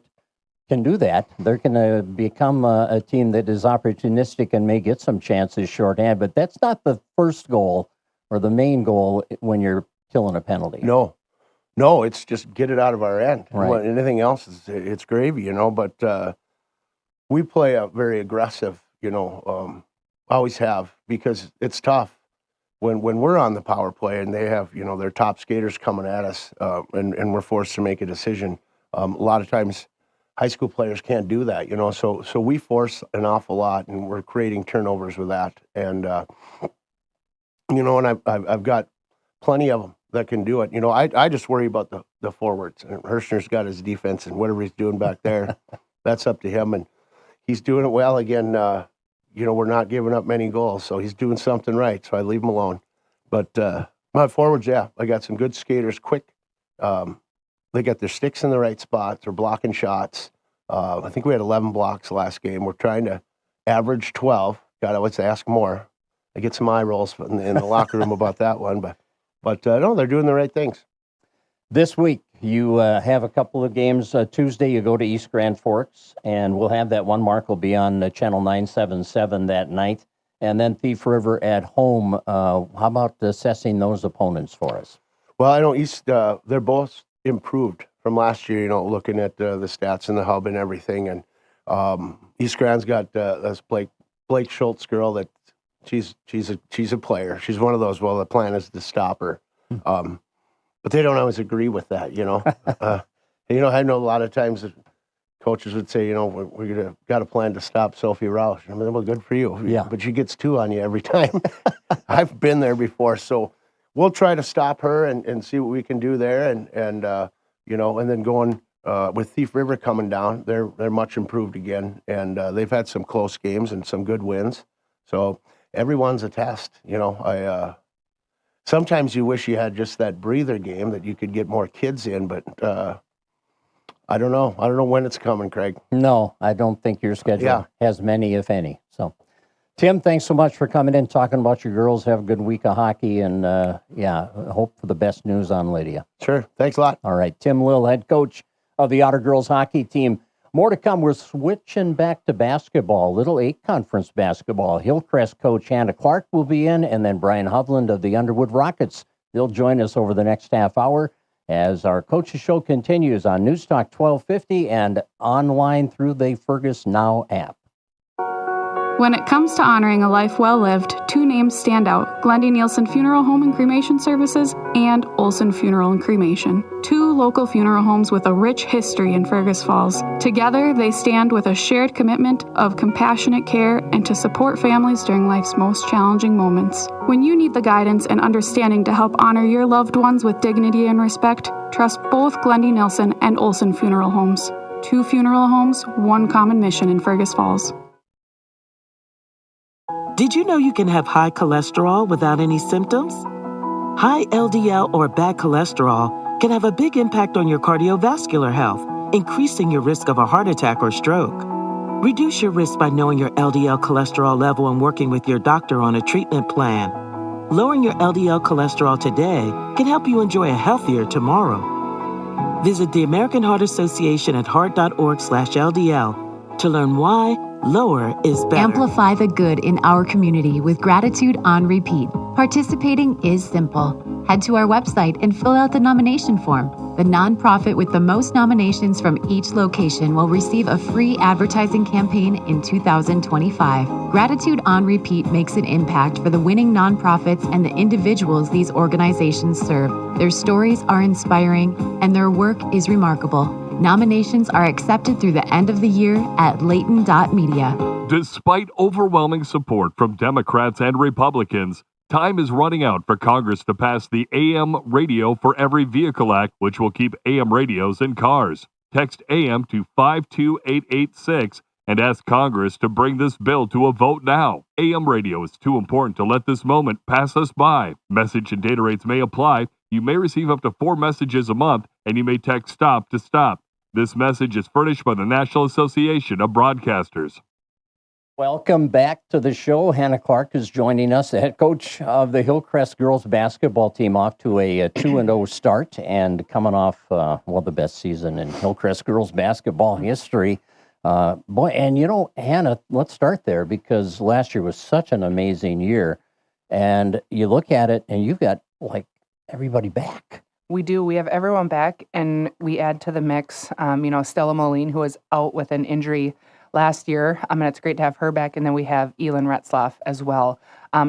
can do that. They're going to become a team that is opportunistic and may get some chances shorthand, but that's not the first goal or the main goal when you're killing a penalty. No, it's just get it out of our end. Right. Anything else, it's gravy, but we play a very aggressive, always have, because it's tough when we're on the power play and they have, their top skaters coming at us and we're forced to make a decision. A lot of times high school players can't do that, so we force an awful lot and we're creating turnovers with that. And, and I've got plenty of them that can do it. I just worry about the forwards, and Hirschner's got his defense and whatever he's doing back there, that's up to him. And he's doing it well. Again, we're not giving up many goals, so he's doing something right, so I leave him alone. But my forwards, yeah, I got some good skaters, quick. They got their sticks in the right spot. They're blocking shots. I think we had 11 blocks last game. We're trying to average 12. God, I would ask more. I get some eye rolls in the locker room about that one, but no, they're doing the right things. This week, you have a couple of games. Tuesday, you go to East Grand Forks, and we'll have that one. Mark will be on Channel 977 that night. And then Thief River at home. How about assessing those opponents for us? Well, I know East, they're both improved from last year, looking at the stats in the hub and everything. And East Grand's got this Blake Schultz girl that she's a player. She's one of those, well, the plan is to stop her. But they don't always agree with that, I know a lot of times that coaches would say, we're got a plan to stop Sophie Roush. I mean, well, good for you. Yeah. But she gets 2 on you every time. I've been there before. So we'll try to stop her and see what we can do there. And then going with Thief River coming down, they're much improved again. And they've had some close games and some good wins. So everyone's a test. Sometimes you wish you had just that breather game that you could get more kids in, but I don't know. I don't know when it's coming, Craig. No, I don't think your schedule has many, if any. So Tim, thanks so much for coming in, talking about your girls. Have a good week of hockey, and hope for the best news on Lydia. Sure. Thanks a lot. All right. Tim Lill, head coach of the Otter girls hockey team. More to come. We're switching back to basketball, Little 8 conference basketball. Hillcrest coach Hannah Clark will be in, and then Brian Hovland of the Underwood Rockets. They'll join us over the next half hour as our coaches show continues on News Talk 1250 and online through the Fergus Now app. When it comes to honoring a life well lived, two names stand out: Glendy Nielsen Funeral Home and Cremation Services and Olson Funeral and Cremation. Two local funeral homes with a rich history in Fergus Falls. Together, they stand with a shared commitment of compassionate care and to support families during life's most challenging moments. When you need the guidance and understanding to help honor your loved ones with dignity and respect, trust both Glendy Nielsen and Olson Funeral Homes. Two funeral homes, one common mission in Fergus Falls. Did you know you can have high cholesterol without any symptoms? High LDL or bad cholesterol can have a big impact on your cardiovascular health, increasing your risk of a heart attack or stroke. Reduce your risk by knowing your LDL cholesterol level and working with your doctor on a treatment plan. Lowering your LDL cholesterol today can help you enjoy a healthier tomorrow. Visit the American Heart Association at heart.org/LDL to learn why lower is better. Amplify the good in our community with gratitude on repeat. Participating is simple. Head to our website and fill out the nomination form. The nonprofit with the most nominations from each location will receive a free advertising campaign in 2025. Gratitude on Repeat makes an impact for the winning nonprofits and the individuals these organizations serve. Their stories are inspiring and their work is remarkable. Nominations are accepted through the end of the year at Layton.media. Despite overwhelming support from Democrats and Republicans, time is running out for Congress to pass the AM Radio for Every Vehicle Act, which will keep AM radios in cars. Text AM to 52886 and ask Congress to bring this bill to a vote now. AM radio is too important to let this moment pass us by. Message and data rates may apply. You may receive up to 4 messages a month, and you may text STOP to stop. This message is furnished by the National Association of Broadcasters. Welcome back to the show. Hannah Clark is joining us, the head coach of the Hillcrest girls basketball team, off to a 2-0 start and coming off, the best season in Hillcrest girls basketball history. And Hannah, let's start there because last year was such an amazing year. And you look at it and you've got everybody back. We do. We have everyone back, and we add to the mix, Stella Moline, who was out with an injury last year. And it's great to have her back. And then we have Elin Retzloff as well.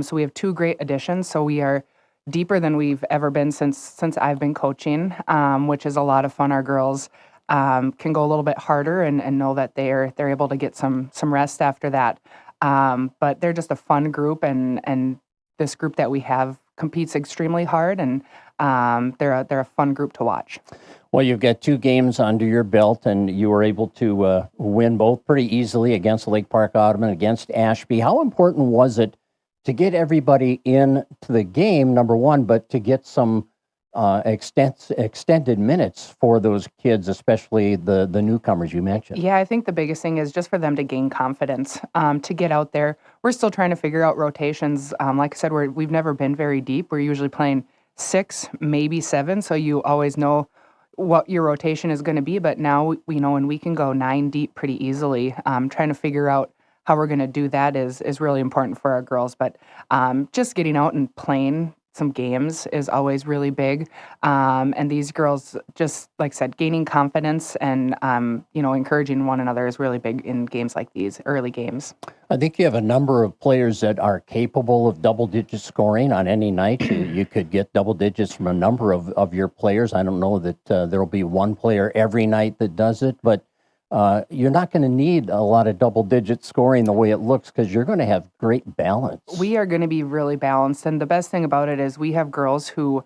So we have 2 great additions. So we are deeper than we've ever been since I've been coaching, which is a lot of fun. Our girls can go a little bit harder and know that they're able to get some rest after that. But they're just a fun group, and this group that we have competes extremely hard, and they're a fun group to watch. Well, you've got 2 games under your belt, and you were able to win both pretty easily against Lake Park Ottoman, against Ashby. How important was it to get everybody into the game, number one, but to get some extended minutes for those kids, especially the newcomers you mentioned? Yeah, I think the biggest thing is just for them to gain confidence, to get out there. We're still trying to figure out rotations. Like I said, we've never been very deep. We're usually playing 6, maybe 7, so you always know what your rotation is going to be. But now we know, and we can go 9 deep pretty easily. Trying to figure out how we're going to do that is really important for our girls. But just getting out and playing some games is always really big. And these girls, just like I said, gaining confidence and, encouraging one another is really big in games like these, early games. I think you have a number of players that are capable of double-digit scoring on any night. You could get double digits from a number of your players. I don't know that there will be one player every night that does it, but you're not going to need a lot of double-digit scoring the way it looks because you're going to have great balance. We are going to be really balanced, and the best thing about it is we have girls who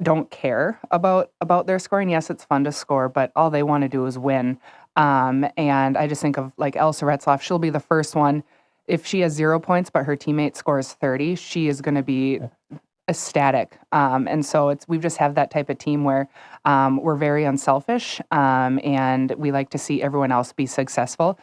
don't care about their scoring. Yes, it's fun to score, but all they want to do is win. And I just think of Elsa Retzloff. She'll be the first one. If she has 0 points, but her teammate scores 30, she is going to be ecstatic. And so we just have that type of team where we're very unselfish, and we like to see everyone else be successful,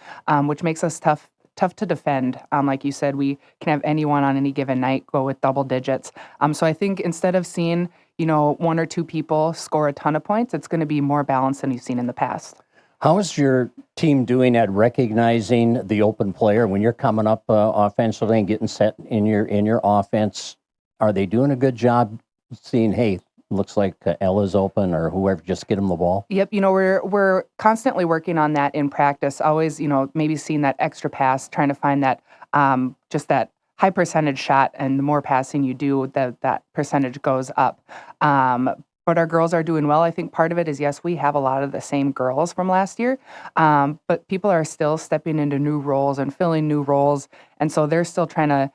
which makes us tough tough to defend. Like you said, we can have anyone on any given night go with double digits. So I think instead of seeing, one or two people score a ton of points, it's going to be more balanced than you've seen in the past. How is your team doing at recognizing the open player when you're coming up offensively and getting set in your offense? Are they doing a good job seeing, hey, looks like Ella's open or whoever, just get them the ball? Yep, we're constantly working on that in practice. Always, maybe seeing that extra pass, trying to find that just that high percentage shot, and the more passing you do, that percentage goes up. But our girls are doing well. I think part of it is, yes, we have a lot of the same girls from last year, but people are still stepping into new roles and filling new roles, and so they're still trying to,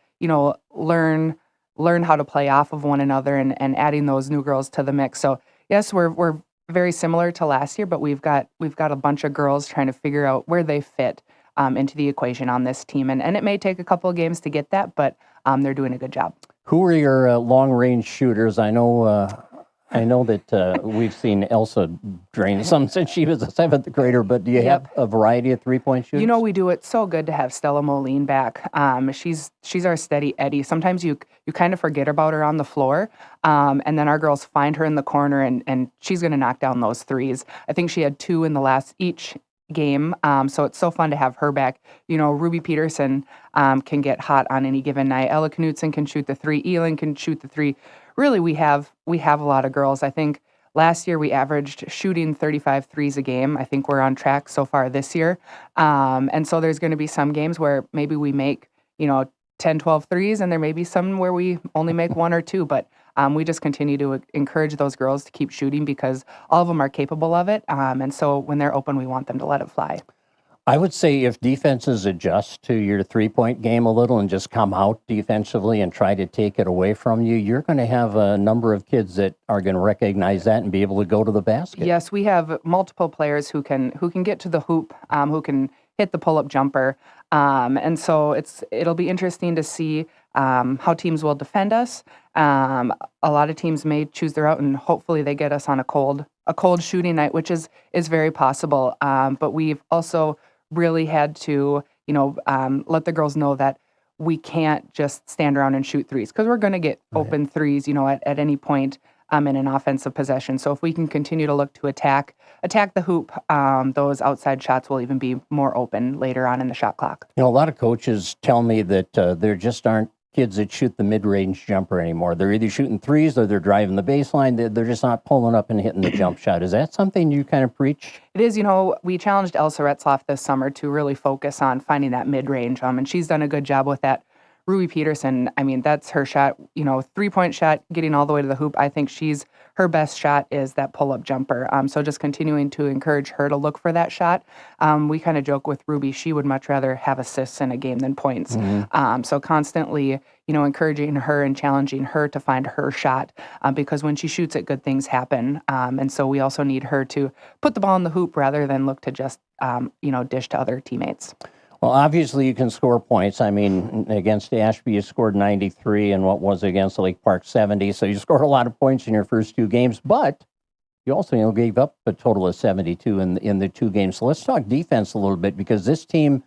learn how to play off of one another and adding those new girls to the mix. So yes, we're very similar to last year, but we've got a bunch of girls trying to figure out where they fit into the equation on this team, and it may take a couple of games to get that, but they're doing a good job. Who are your long range shooters? I know that we've seen Elsa drain some since she was a 7th grader, but do you have a variety of 3-point shooters? We do. It's so good to have Stella Moline back. She's our steady Eddie. Sometimes you kind of forget about her on the floor, and then our girls find her in the corner, and she's going to knock down those threes. I think she had 2 in the last each game, so it's so fun to have her back. Ruby Peterson can get hot on any given night. Ella Knutson can shoot the 3. Elin can shoot the 3. Really, we have a lot of girls. I think last year we averaged shooting 35 threes a game. I think we're on track so far this year. And so there's going to be some games where maybe we make, 10, 12 threes, and there may be some where we only make 1 or 2, but we just continue to encourage those girls to keep shooting because all of them are capable of it. And so when they're open, we want them to let it fly. I would say if defenses adjust to your 3-point game a little and just come out defensively and try to take it away from you, you're going to have a number of kids that are going to recognize that and be able to go to the basket. Yes, we have multiple players who can get to the hoop, who can hit the pull-up jumper. And so it'll be interesting to see how teams will defend us. A lot of teams may choose their route, and hopefully they get us on a cold shooting night, which is very possible. But we've also really had to, let the girls know that we can't just stand around and shoot threes because we're going to get open threes, at any point in an offensive possession. So if we can continue to look to attack the hoop, those outside shots will even be more open later on in the shot clock. A lot of coaches tell me that there just aren't kids that shoot the mid-range jumper anymore. They're either shooting threes or they're driving the baseline. They're just not pulling up and hitting the jump shot. Is that something you kind of preach? It is. We challenged Elsa Retzloff this summer to really focus on finding that mid-range, and she's done a good job with that. Ruby Peterson, that's her shot, 3-point shot, getting all the way to the hoop. I think her best shot is that pull-up jumper. So just continuing to encourage her to look for that shot. We kind of joke with Ruby, she would much rather have assists in a game than points. Mm-hmm. So constantly, encouraging her and challenging her to find her shot because when she shoots it, good things happen. And so we also need her to put the ball in the hoop rather than look to just, dish to other teammates. Well, obviously you can score points. Against Ashby you scored 93 and what was against Lake Park 70. So you scored a lot of points in your first 2 games, but you also gave up a total of 72 in the 2 games. So let's talk defense a little bit because this team,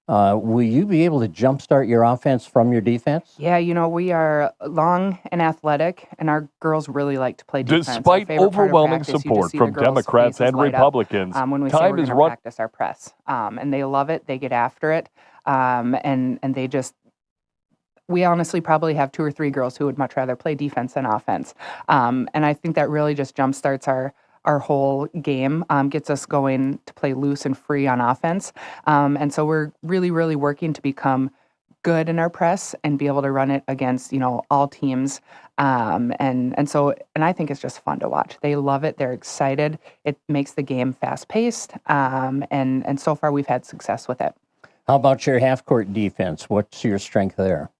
will you be able to jumpstart your offense from your defense? Yeah, we are long and athletic, and our girls really like to play defense. Despite overwhelming support from Democrats and Republicans, when we time is running. Practice our press, and they love it. They get after it, and they just. We honestly probably have 2 or 3 girls who would much rather play defense than offense, and I think that really just jumpstarts our whole game, gets us going to play loose and free on offense. And so we're really, really working to become good in our press and be able to run it against, all teams. And I think it's just fun to watch. They love it. They're excited. It makes the game fast paced. And so far we've had success with it. How about your half court defense? What's your strength there?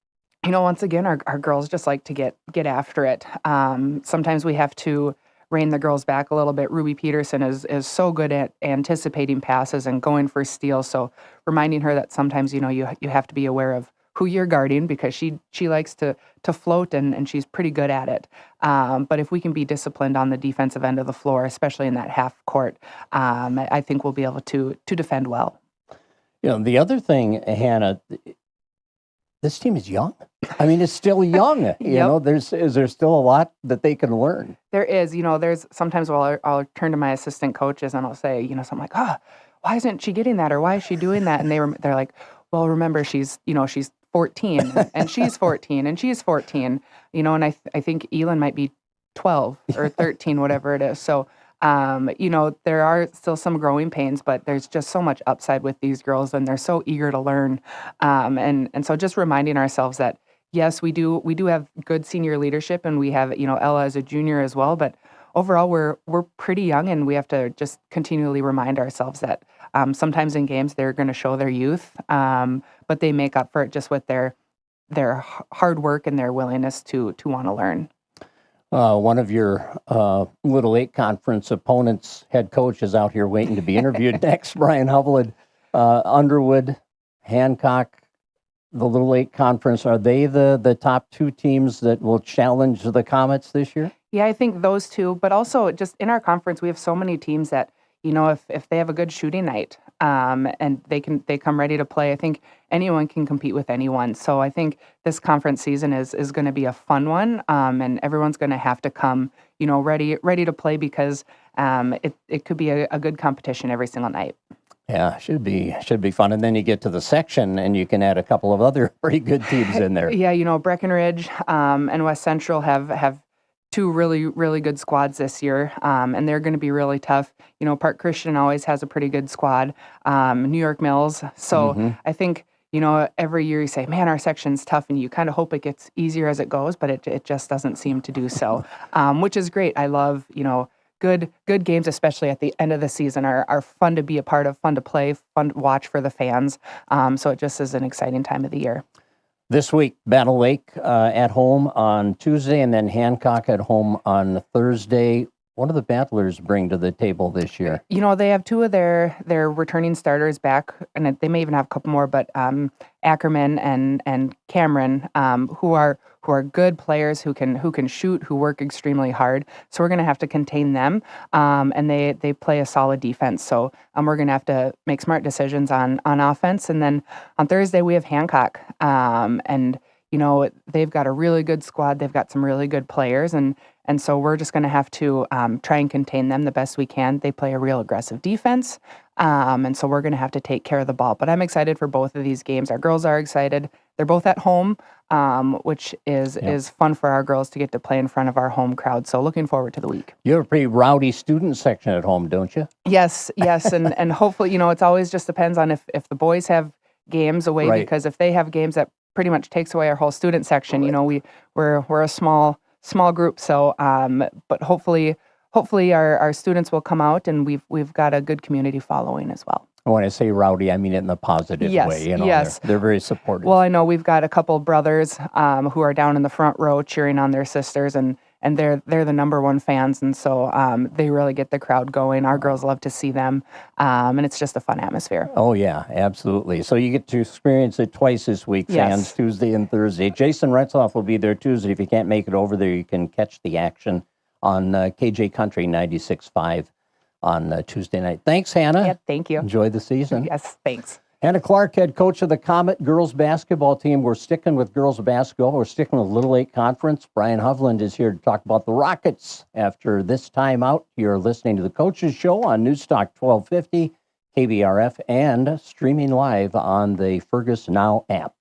Once again, our girls just like to get after it. Sometimes we have to rein the girls back a little bit. Ruby Peterson is so good at anticipating passes and going for steals. So reminding her that sometimes, you have to be aware of who you're guarding because she likes to float and she's pretty good at it. But if we can be disciplined on the defensive end of the floor, especially in that half court, I think we'll be able to defend well. The other thing, Hannah, this team is young. I mean, it's still young. You know, is there still a lot that they can learn? There is. There's sometimes I'll turn to my assistant coaches and I'll say, something like, why isn't she getting that, or why is she doing that? And they're like, well, remember, she's 14 and she's 14 and she's 14. And I think Elin might be 12 or 13, whatever it is. So. There are still some growing pains, but there's just so much upside with these girls, and they're so eager to learn. And so just reminding ourselves that, yes, we do have good senior leadership, and we have, Ella as a junior as well, but overall we're pretty young, and we have to just continually remind ourselves that sometimes in games they're going to show their youth, but they make up for it just with their hard work and their willingness to want to learn. One of your Little 8 conference opponents' head coach is out here waiting to be interviewed next. Brian Hovland, Underwood, Hancock, the Little 8 conference. Are they the top 2 teams that will challenge the Comets this year? Yeah, I think those two, but also just in our conference, we have so many teams that, if they have a good shooting night and they come ready to play, I think anyone can compete with anyone. So I think this conference season is going to be a fun one, and everyone's going to have to come, ready to play, because it could be a good competition every single night. Yeah, should be fun. And then you get to the section, and you can add a couple of other pretty good teams in there. Yeah, Breckenridge and West Central have 2 really, really good squads this year, and they're going to be really tough. Park Christian always has a pretty good squad, New York Mills. So I think, every year you say, man, our section's tough, and you kind of hope it gets easier as it goes, but it just doesn't seem to do so, which is great. I love, good games, especially at the end of the season, are fun to be a part of, fun to play, fun to watch for the fans. So it just is an exciting time of the year. This week, Battle Lake at home on Tuesday, and then Hancock at home on Thursday. What do the Battlers bring to the table this year? They have 2 of their returning starters back, and they may even have a couple more, but Ackerman and Cameron, who are good players, who can shoot, who work extremely hard. So we're going to have to contain them, and they play a solid defense. So we're going to have to make smart decisions on offense. And then on Thursday we have Hancock, and they've got a really good squad. They've got some really good players, and so we're just going to have to try and contain them the best we can. They play a real aggressive defense, and so we're going to have to take care of the ball. But I'm excited for both of these games. Our girls are excited. They're both at home, which is fun for our girls to get to play in front of our home crowd. So looking forward to the week. You have a pretty rowdy student section at home, don't you? Yes, and hopefully, it's always just depends on if the boys have games away, right. Because if they have games, that pretty much takes away our whole student section. Right. We're a small group, so but hopefully our students will come out, and we've got a good community following as well. When I say rowdy, I mean it in the positive way. Yes. They're very supportive. Well, I know we've got a couple brothers who are down in the front row cheering on their sisters, and they're the number one fans, and so they really get the crowd going. Our girls love to see them, and it's just a fun atmosphere. Oh, yeah, absolutely. So you get to experience it twice this week, fans, Tuesday and Thursday. Jason Retzloff will be there Tuesday. If you can't make it over there, you can catch the action on KJ Country 96.5 on Tuesday night. Thanks, Hannah. Yeah, thank you. Enjoy the season. Yes, thanks. Hannah Clark, head coach of the Comet girls basketball team. We're sticking with girls basketball. We're sticking with Little 8 Conference. Brian Hovland is here to talk about the Rockets after this timeout. You're listening to the Coaches Show on Newstalk 1250, KBRF, and streaming live on the Fergus Now app.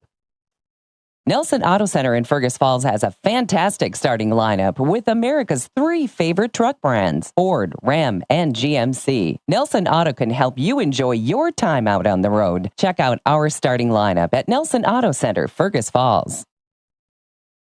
Nelson Auto Center in Fergus Falls has a fantastic starting lineup with America's 3 favorite truck brands, Ford, Ram, and GMC. Nelson Auto can help you enjoy your time out on the road. Check out our starting lineup at Nelson Auto Center, Fergus Falls.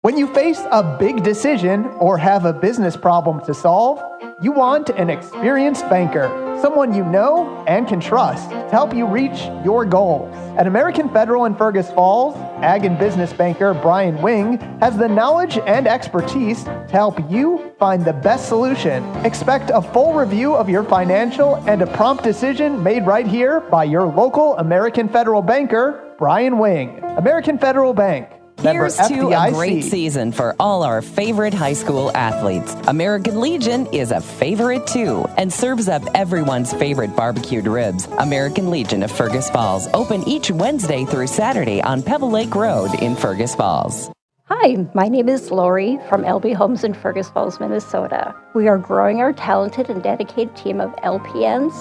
When you face a big decision or have a business problem to solve, you want an experienced banker, someone you know and can trust to help you reach your goals. At American Federal in Fergus Falls, ag and business banker Brian Wing has the knowledge and expertise to help you find the best solution. Expect a full review of your financial and a prompt decision made right here by your local American Federal banker, Brian Wing. American Federal Bank. Here's to a FDIC. great season for all our favorite high school athletes. American Legion is a favorite too and serves up everyone's favorite barbecued ribs. American Legion of Fergus Falls, open each Wednesday through Saturday on Pebble Lake Road in Fergus Falls. Hi, my name is Lori from LB Homes in Fergus Falls, Minnesota. We are growing our talented and dedicated team of LPNs,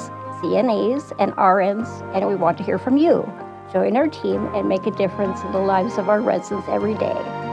CNAs, and RNs, and we want to hear from you. Join our team and make a difference in the lives of our residents every day.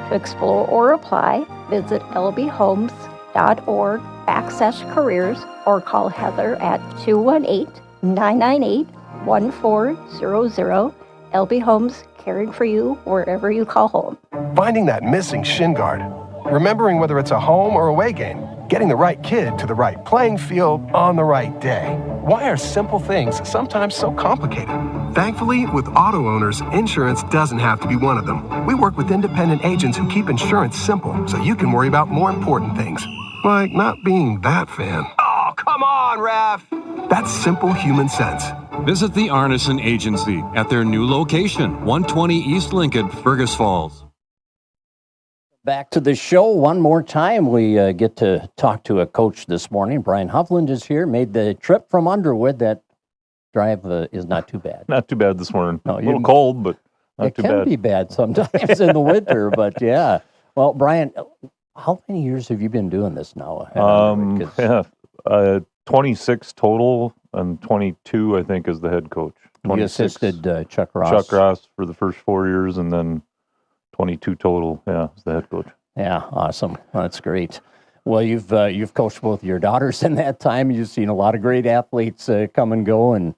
To explore or apply, visit lbhomes.org/careers or call Heather at 218-998-1400. LB Homes, caring for you wherever you call home. Finding that missing shin guard. Remembering whether it's a home or away game. Getting the right kid to the right playing field on the right day. Why are simple things sometimes so complicated? Thankfully, with auto owners, insurance doesn't have to be one of them. We work with independent agents who keep insurance simple so you can worry about more important things. Like not being that fan. Oh, come on, Raf! That's simple human sense. Visit the Arneson Agency at their new location, 120 East Lincoln, Fergus Falls. Back to the show one more time. We get to talk to a coach this morning. Brian Hovland is here, made the trip from Underwood. That drive is not too bad. Not too bad this morning. No, a little cold, but not too bad. It can be bad sometimes in the winter, but yeah. Well, Brian, how many years have you been doing this now? 26 total, and 22, I think, as the head coach. You assisted Chuck Ross. Chuck Ross for the first 4 years, and then 22 total, as the head coach. Yeah, awesome. That's great. Well, you've coached both your daughters in that time. You've seen a lot of great athletes come and go, and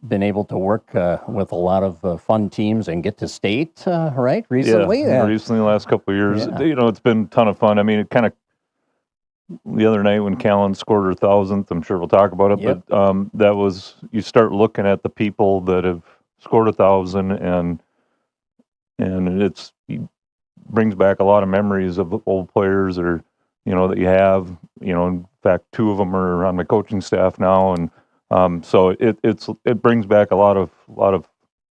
been able to work with a lot of fun teams and get to state, right? Recently? Yeah, recently, the last couple of years. Yeah. You know, it's been a ton of fun. I mean, it kind of, the other night when Callan scored her 1,000th, I'm sure we'll talk about it, Yep. but that was, you start looking at the people that have scored 1,000, and it brings back a lot of memories of old players that that you have. In fact, 2 of them are on my coaching staff now, and so it brings back a lot of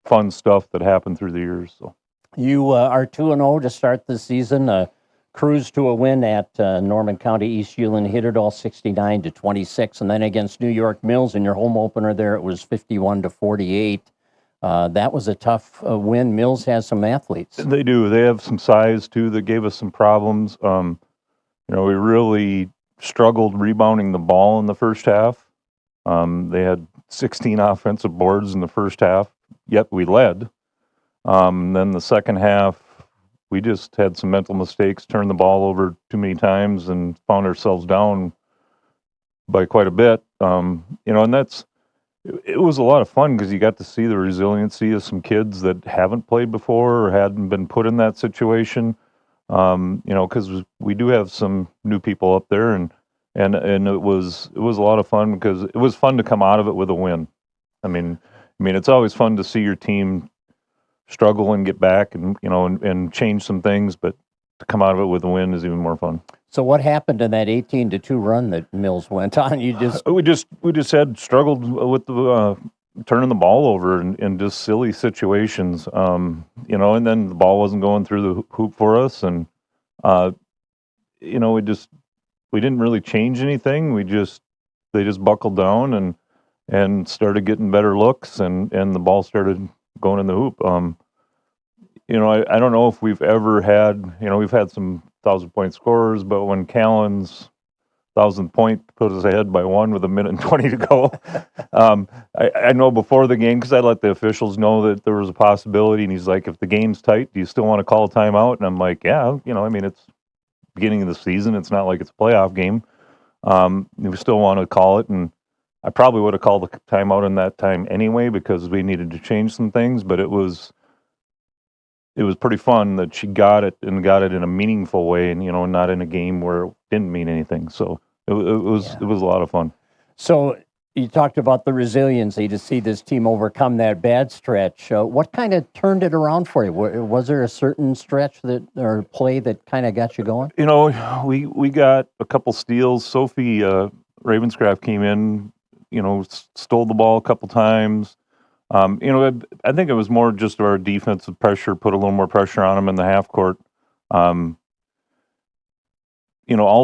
fun stuff that happened through the years. So You are 2-0 to start the season. Cruise to a win at Norman County East Ulen, hit it all 69-26, and then against New York Mills in your home opener there, it was 51-48. That was a tough win. Mills has some athletes. they do. They have some size too that gave us some problems. We really struggled rebounding the ball in the first half. They had 16 offensive boards in the first half, yet we led. Then the second half, we just had some mental mistakes, turned the ball over too many times, and found ourselves down by quite a bit. And it was a lot of fun because you got to see the resiliency of some kids that haven't played before or hadn't been put in that situation. Because we do have some new people up there, and it was a lot of fun because it was fun to come out of it with a win. I mean, it's always fun to see your team struggle and get back and change some things, but to come out of it with a win is even more fun. So what happened in that 18-2 run that Mills went on? We just had struggled with the turning the ball over in just silly situations, and then the ball wasn't going through the hoop for us, and we didn't really change anything. They just buckled down and started getting better looks, and the ball started going in the hoop. I don't know if we've ever had, we've had some 1,000-point scorers, but when Callan's 1,000th point put us ahead by 1 with 1:20 to go, I know before the game, because I let the officials know that there was a possibility, and he's like, if the game's tight, do you still want to call a timeout? And I'm like, yeah, it's beginning of the season. It's not like it's a playoff game. We still want to call it, and I probably would have called the timeout in that time anyway because we needed to change some things, but it was pretty fun that she got it in a meaningful way, and not in a game where it didn't mean anything. So it was a lot of fun. So you talked about the resiliency to see this team overcome that bad stretch. What kind of turned it around for you? Was there a certain stretch or play that kind of got you going? We got a couple steals. Sophie Ravenscraft came in, stole the ball a couple times. I think it was more just our defensive pressure, put a little more pressure on them in the half court. All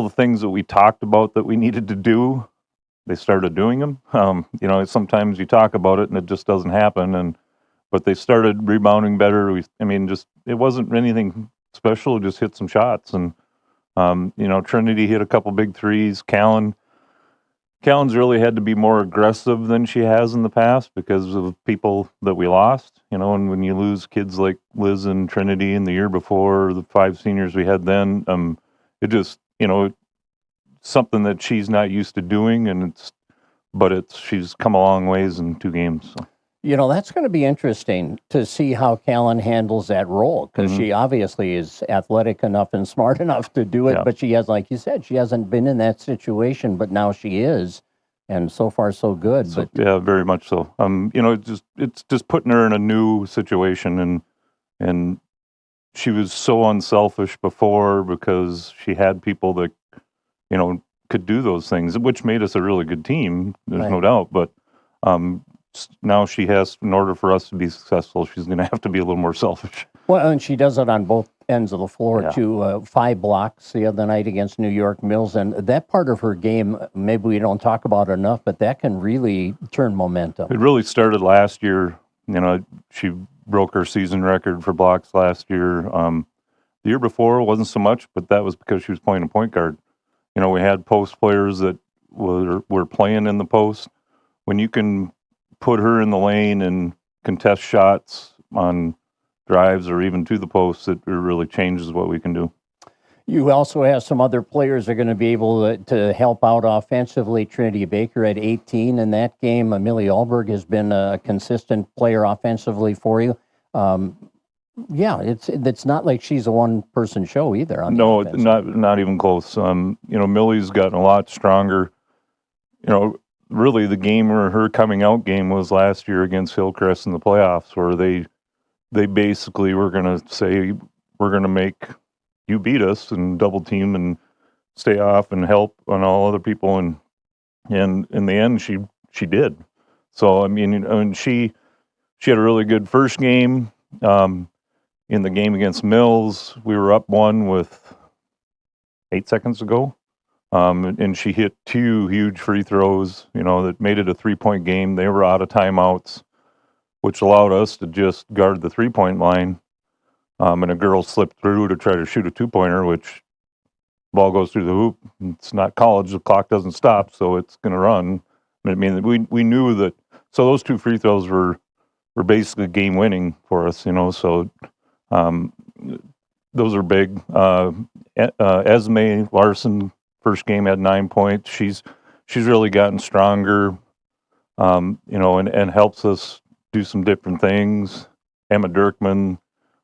the things that we talked about that we needed to do, they started doing them. Sometimes you talk about it and it just doesn't happen. But they started rebounding better. It wasn't anything special. Just hit some shots, and Trinity hit a couple big threes. Callan's really had to be more aggressive than she has in the past because of people that we lost. And when you lose kids like Liz and Trinity in the year before, the 5 seniors we had then, it just something that she's not used to doing, but she's come a long ways in 2 games. So. That's going to be interesting to see how Callan handles that role, because she obviously is athletic enough and smart enough to do it, but she has, like you said, she hasn't been in that situation, but now she is, and so far so good. Yeah, very much so. It's just putting her in a new situation, and she was so unselfish before because she had people that could do those things, which made us a really good team. There's no doubt, but now she has, in order for us to be successful, she's going to have to be a little more selfish. Well, and she does it on both ends of the floor, too. 5 blocks the other night against New York Mills, and that part of her game, maybe we don't talk about enough, but that can really turn momentum. It really started last year. She broke her season record for blocks last year. The year before, it wasn't so much, but that was because she was playing a point guard. We had post players that were playing in the post. When you can put her in the lane and contest shots on drives or even to the post, it really changes what we can do. You also have some other players that are going to be able to help out offensively. Trinity Baker at 18 in that game. Amelia Alberg has been a consistent player offensively for you. It's not like she's a one-person show either. No, not even close. Millie's gotten a lot stronger. Really, the game or her coming out game was last year against Hillcrest in the playoffs, where they basically were going to say, we're going to make you beat us and double team and stay off and help on all other people. And in the end, she did. So, she had a really good first game. In the game against Mills, we were up 1 with 8 seconds to go. And she hit 2 huge free throws, that made it a 3-point game. They were out of timeouts, which allowed us to just guard the 3-point line. And a girl slipped through to try to shoot a 2-pointer, which ball goes through the hoop. It's not college. The clock doesn't stop, so it's going to run. We knew that. So those 2 free throws were basically game winning for us, So those are big. Esme Larson, first game, had 9 points. She's really gotten stronger, and helps us do some different things. Emma Dirkman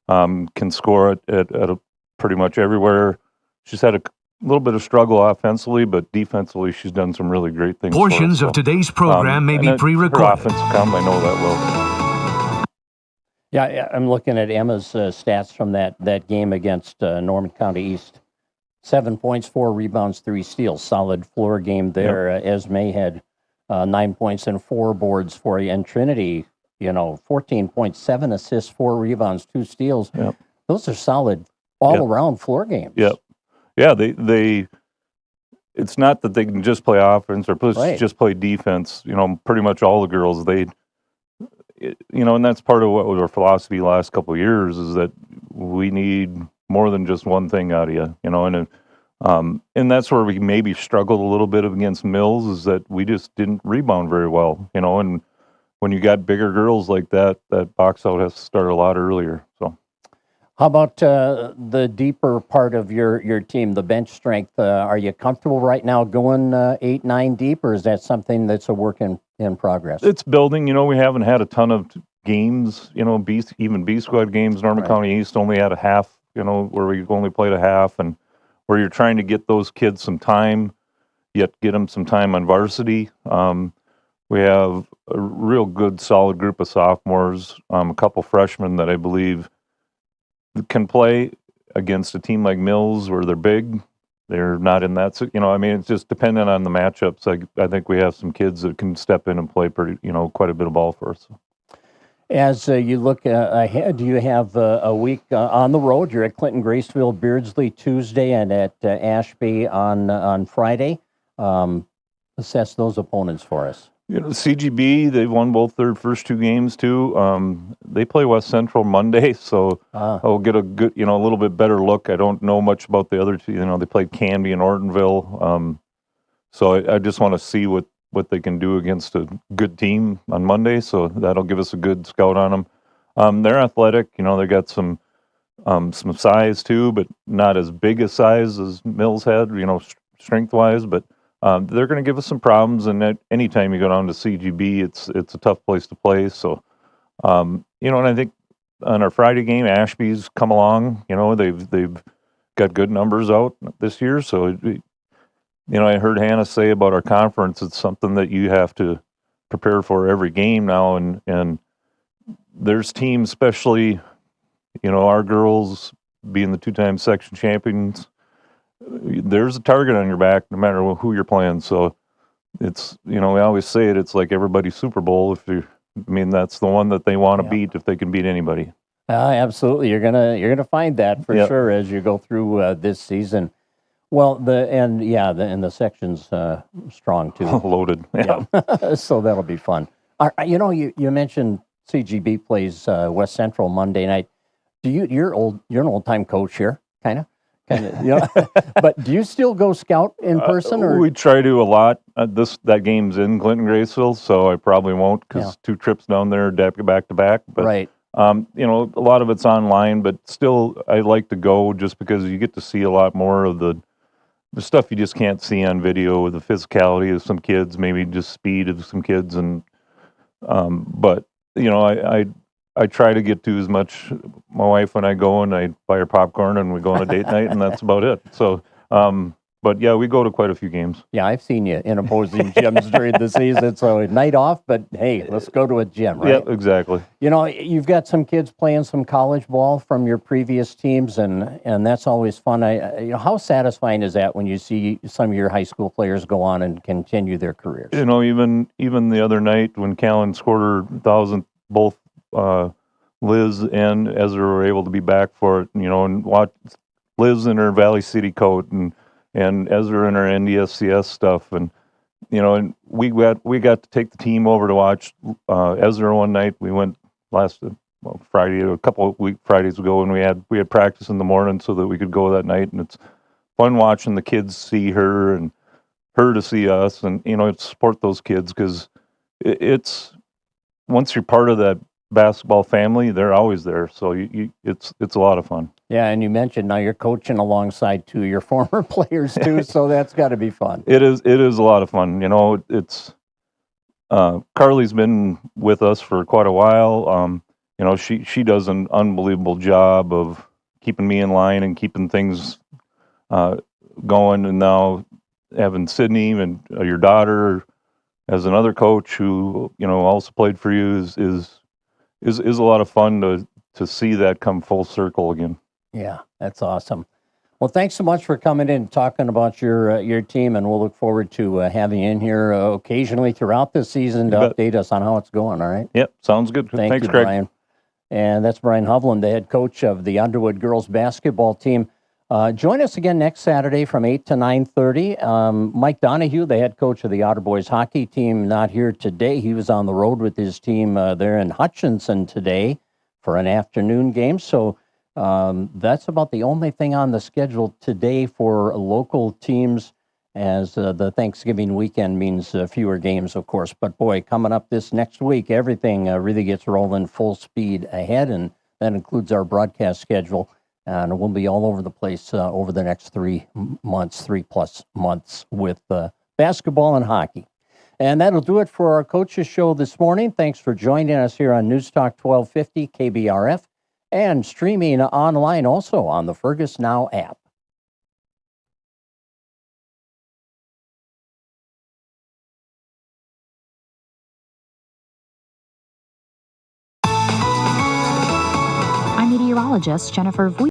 can score at pretty much everywhere. She's had a little bit of struggle offensively, but defensively she's done some really great things. Portions of today's program may be pre-recorded. Her offensive come, I know that well. Yeah, I'm looking at Emma's stats from that game against Norman County East. 7 points, 4 rebounds, 3 steals. Solid floor game there. Yep. Esme had 9 points and 4 boards for you. And Trinity, 14 points, 7 assists, 4 rebounds, 2 steals. Yep. Those are solid all-around floor games. Yep. Yeah, they it's not that they can just play offense or just play defense. Pretty much all the girls, and that's part of what was our philosophy the last couple of years, is that we need more than just one thing out of you, and that's where we maybe struggled a little bit against Mills, is that we just didn't rebound very well, and when you got bigger girls like that box out has to start a lot earlier. So, how about the deeper part of your team, the bench strength? Are you comfortable right now going 8-9 deep, or is that something that's a work in progress? It's building. We haven't had a ton of games, even B squad games. Norman County East only had a half, where we only played a half, and where you're trying to get those kids some time, yet get them some time on varsity. We have a real good, solid group of sophomores, a couple freshmen that I believe can play against a team like Mills, where they're big. They're not in that, it's just dependent on the matchups. I think we have some kids that can step in and play quite a bit of ball for us. As you look ahead, you have a week on the road. You're at Clinton, Graceville, Beardsley Tuesday, and at Ashby on Friday. Assess those opponents for us. You know, CGB, they've won both their first 2 games too. They play West Central Monday, so I'll get a good, a little bit better look. I don't know much about the other 2. They played Canby and Ortonville, so I just want to see what they can do against a good team on Monday. So that'll give us a good scout on them. They're athletic, they got some size too, but not as big a size as Mills had, strength wise, but. They're going to give us some problems, and anytime you go down to CGB, it's a tough place to play. So, and I think on our Friday game, Ashby's come along. They've got good numbers out this year. So, I heard Hannah say about our conference. It's something that you have to prepare for every game now, and there's teams, especially, our girls being the 2-time section champions. There's a target on your back no matter who you're playing. So it's, we always say it's like everybody's Super Bowl. That's the one that they want to beat if they can beat anybody. Absolutely. You're gonna find that for sure as you go through this season. Well, the section's strong too. Loaded. Yeah. So that'll be fun. You mentioned CGB plays West Central Monday night. You're an old time coach here, kind of. But do you still go scout in person? Or we try to a lot. That game's in Clinton, Graceville, so I probably won't because 2 trips down there back to back. But right. a lot of it's online, but still, I like to go just because you get to see a lot more of the stuff you just can't see on video, the physicality of some kids, maybe just speed of some kids, and but I try to get to as much. My wife and I go and I buy her popcorn and we go on a date night, and that's about it. So, but yeah, we go to quite a few games. Yeah, I've seen you in opposing gyms during the season. So night off, but hey, let's go to a gym, right? Yeah, exactly. You've got some kids playing some college ball from your previous teams, and that's always fun. How satisfying is that when you see some of your high school players go on and continue their careers? Even the other night when Callan scored her 1,000th, both. Liz and Ezra were able to be back for it, and watch Liz in her Valley City coat and Ezra in her NDSCS stuff, and and we got to take the team over to watch Ezra one night. We went last Friday, a couple of Fridays ago, and we had practice in the morning so that we could go that night, and it's fun watching the kids see her and her to see us, and support those kids because it's once you're part of that basketball family, they're always there. So it's a lot of fun. Yeah, and you mentioned now you're coaching alongside 2 of your former players too, so that's got to be fun. It is a lot of fun. It's Carly's been with us for quite a while. She does an unbelievable job of keeping me in line and keeping things going. And now having Sydney and your daughter as another coach who also played for you is a lot of fun to see that come full circle again. Yeah, that's awesome. Well, thanks so much for coming in and talking about your team, and we'll look forward to having you in here occasionally throughout the season to update us on how it's going. All right. Yep, sounds good. Thanks, Craig. Brian. And that's Brian Hovland, the head coach of the Underwood girls basketball team. Join us again next Saturday from 8 to 9:30. Mike Donahue, the head coach of the Otter Boys hockey team, not here today. He was on the road with his team there in Hutchinson today for an afternoon game. So that's about the only thing on the schedule today for local teams, as the Thanksgiving weekend means fewer games, of course. But boy, coming up this next week, everything really gets rolling full speed ahead, and that includes our broadcast schedule. And we'll be all over the place over the next 3 plus months with basketball and hockey. And that'll do it for our Coaches Show this morning. Thanks for joining us here on News Talk 1250 KBRF and streaming online also on the Fergus Now app. I'm meteorologist Jennifer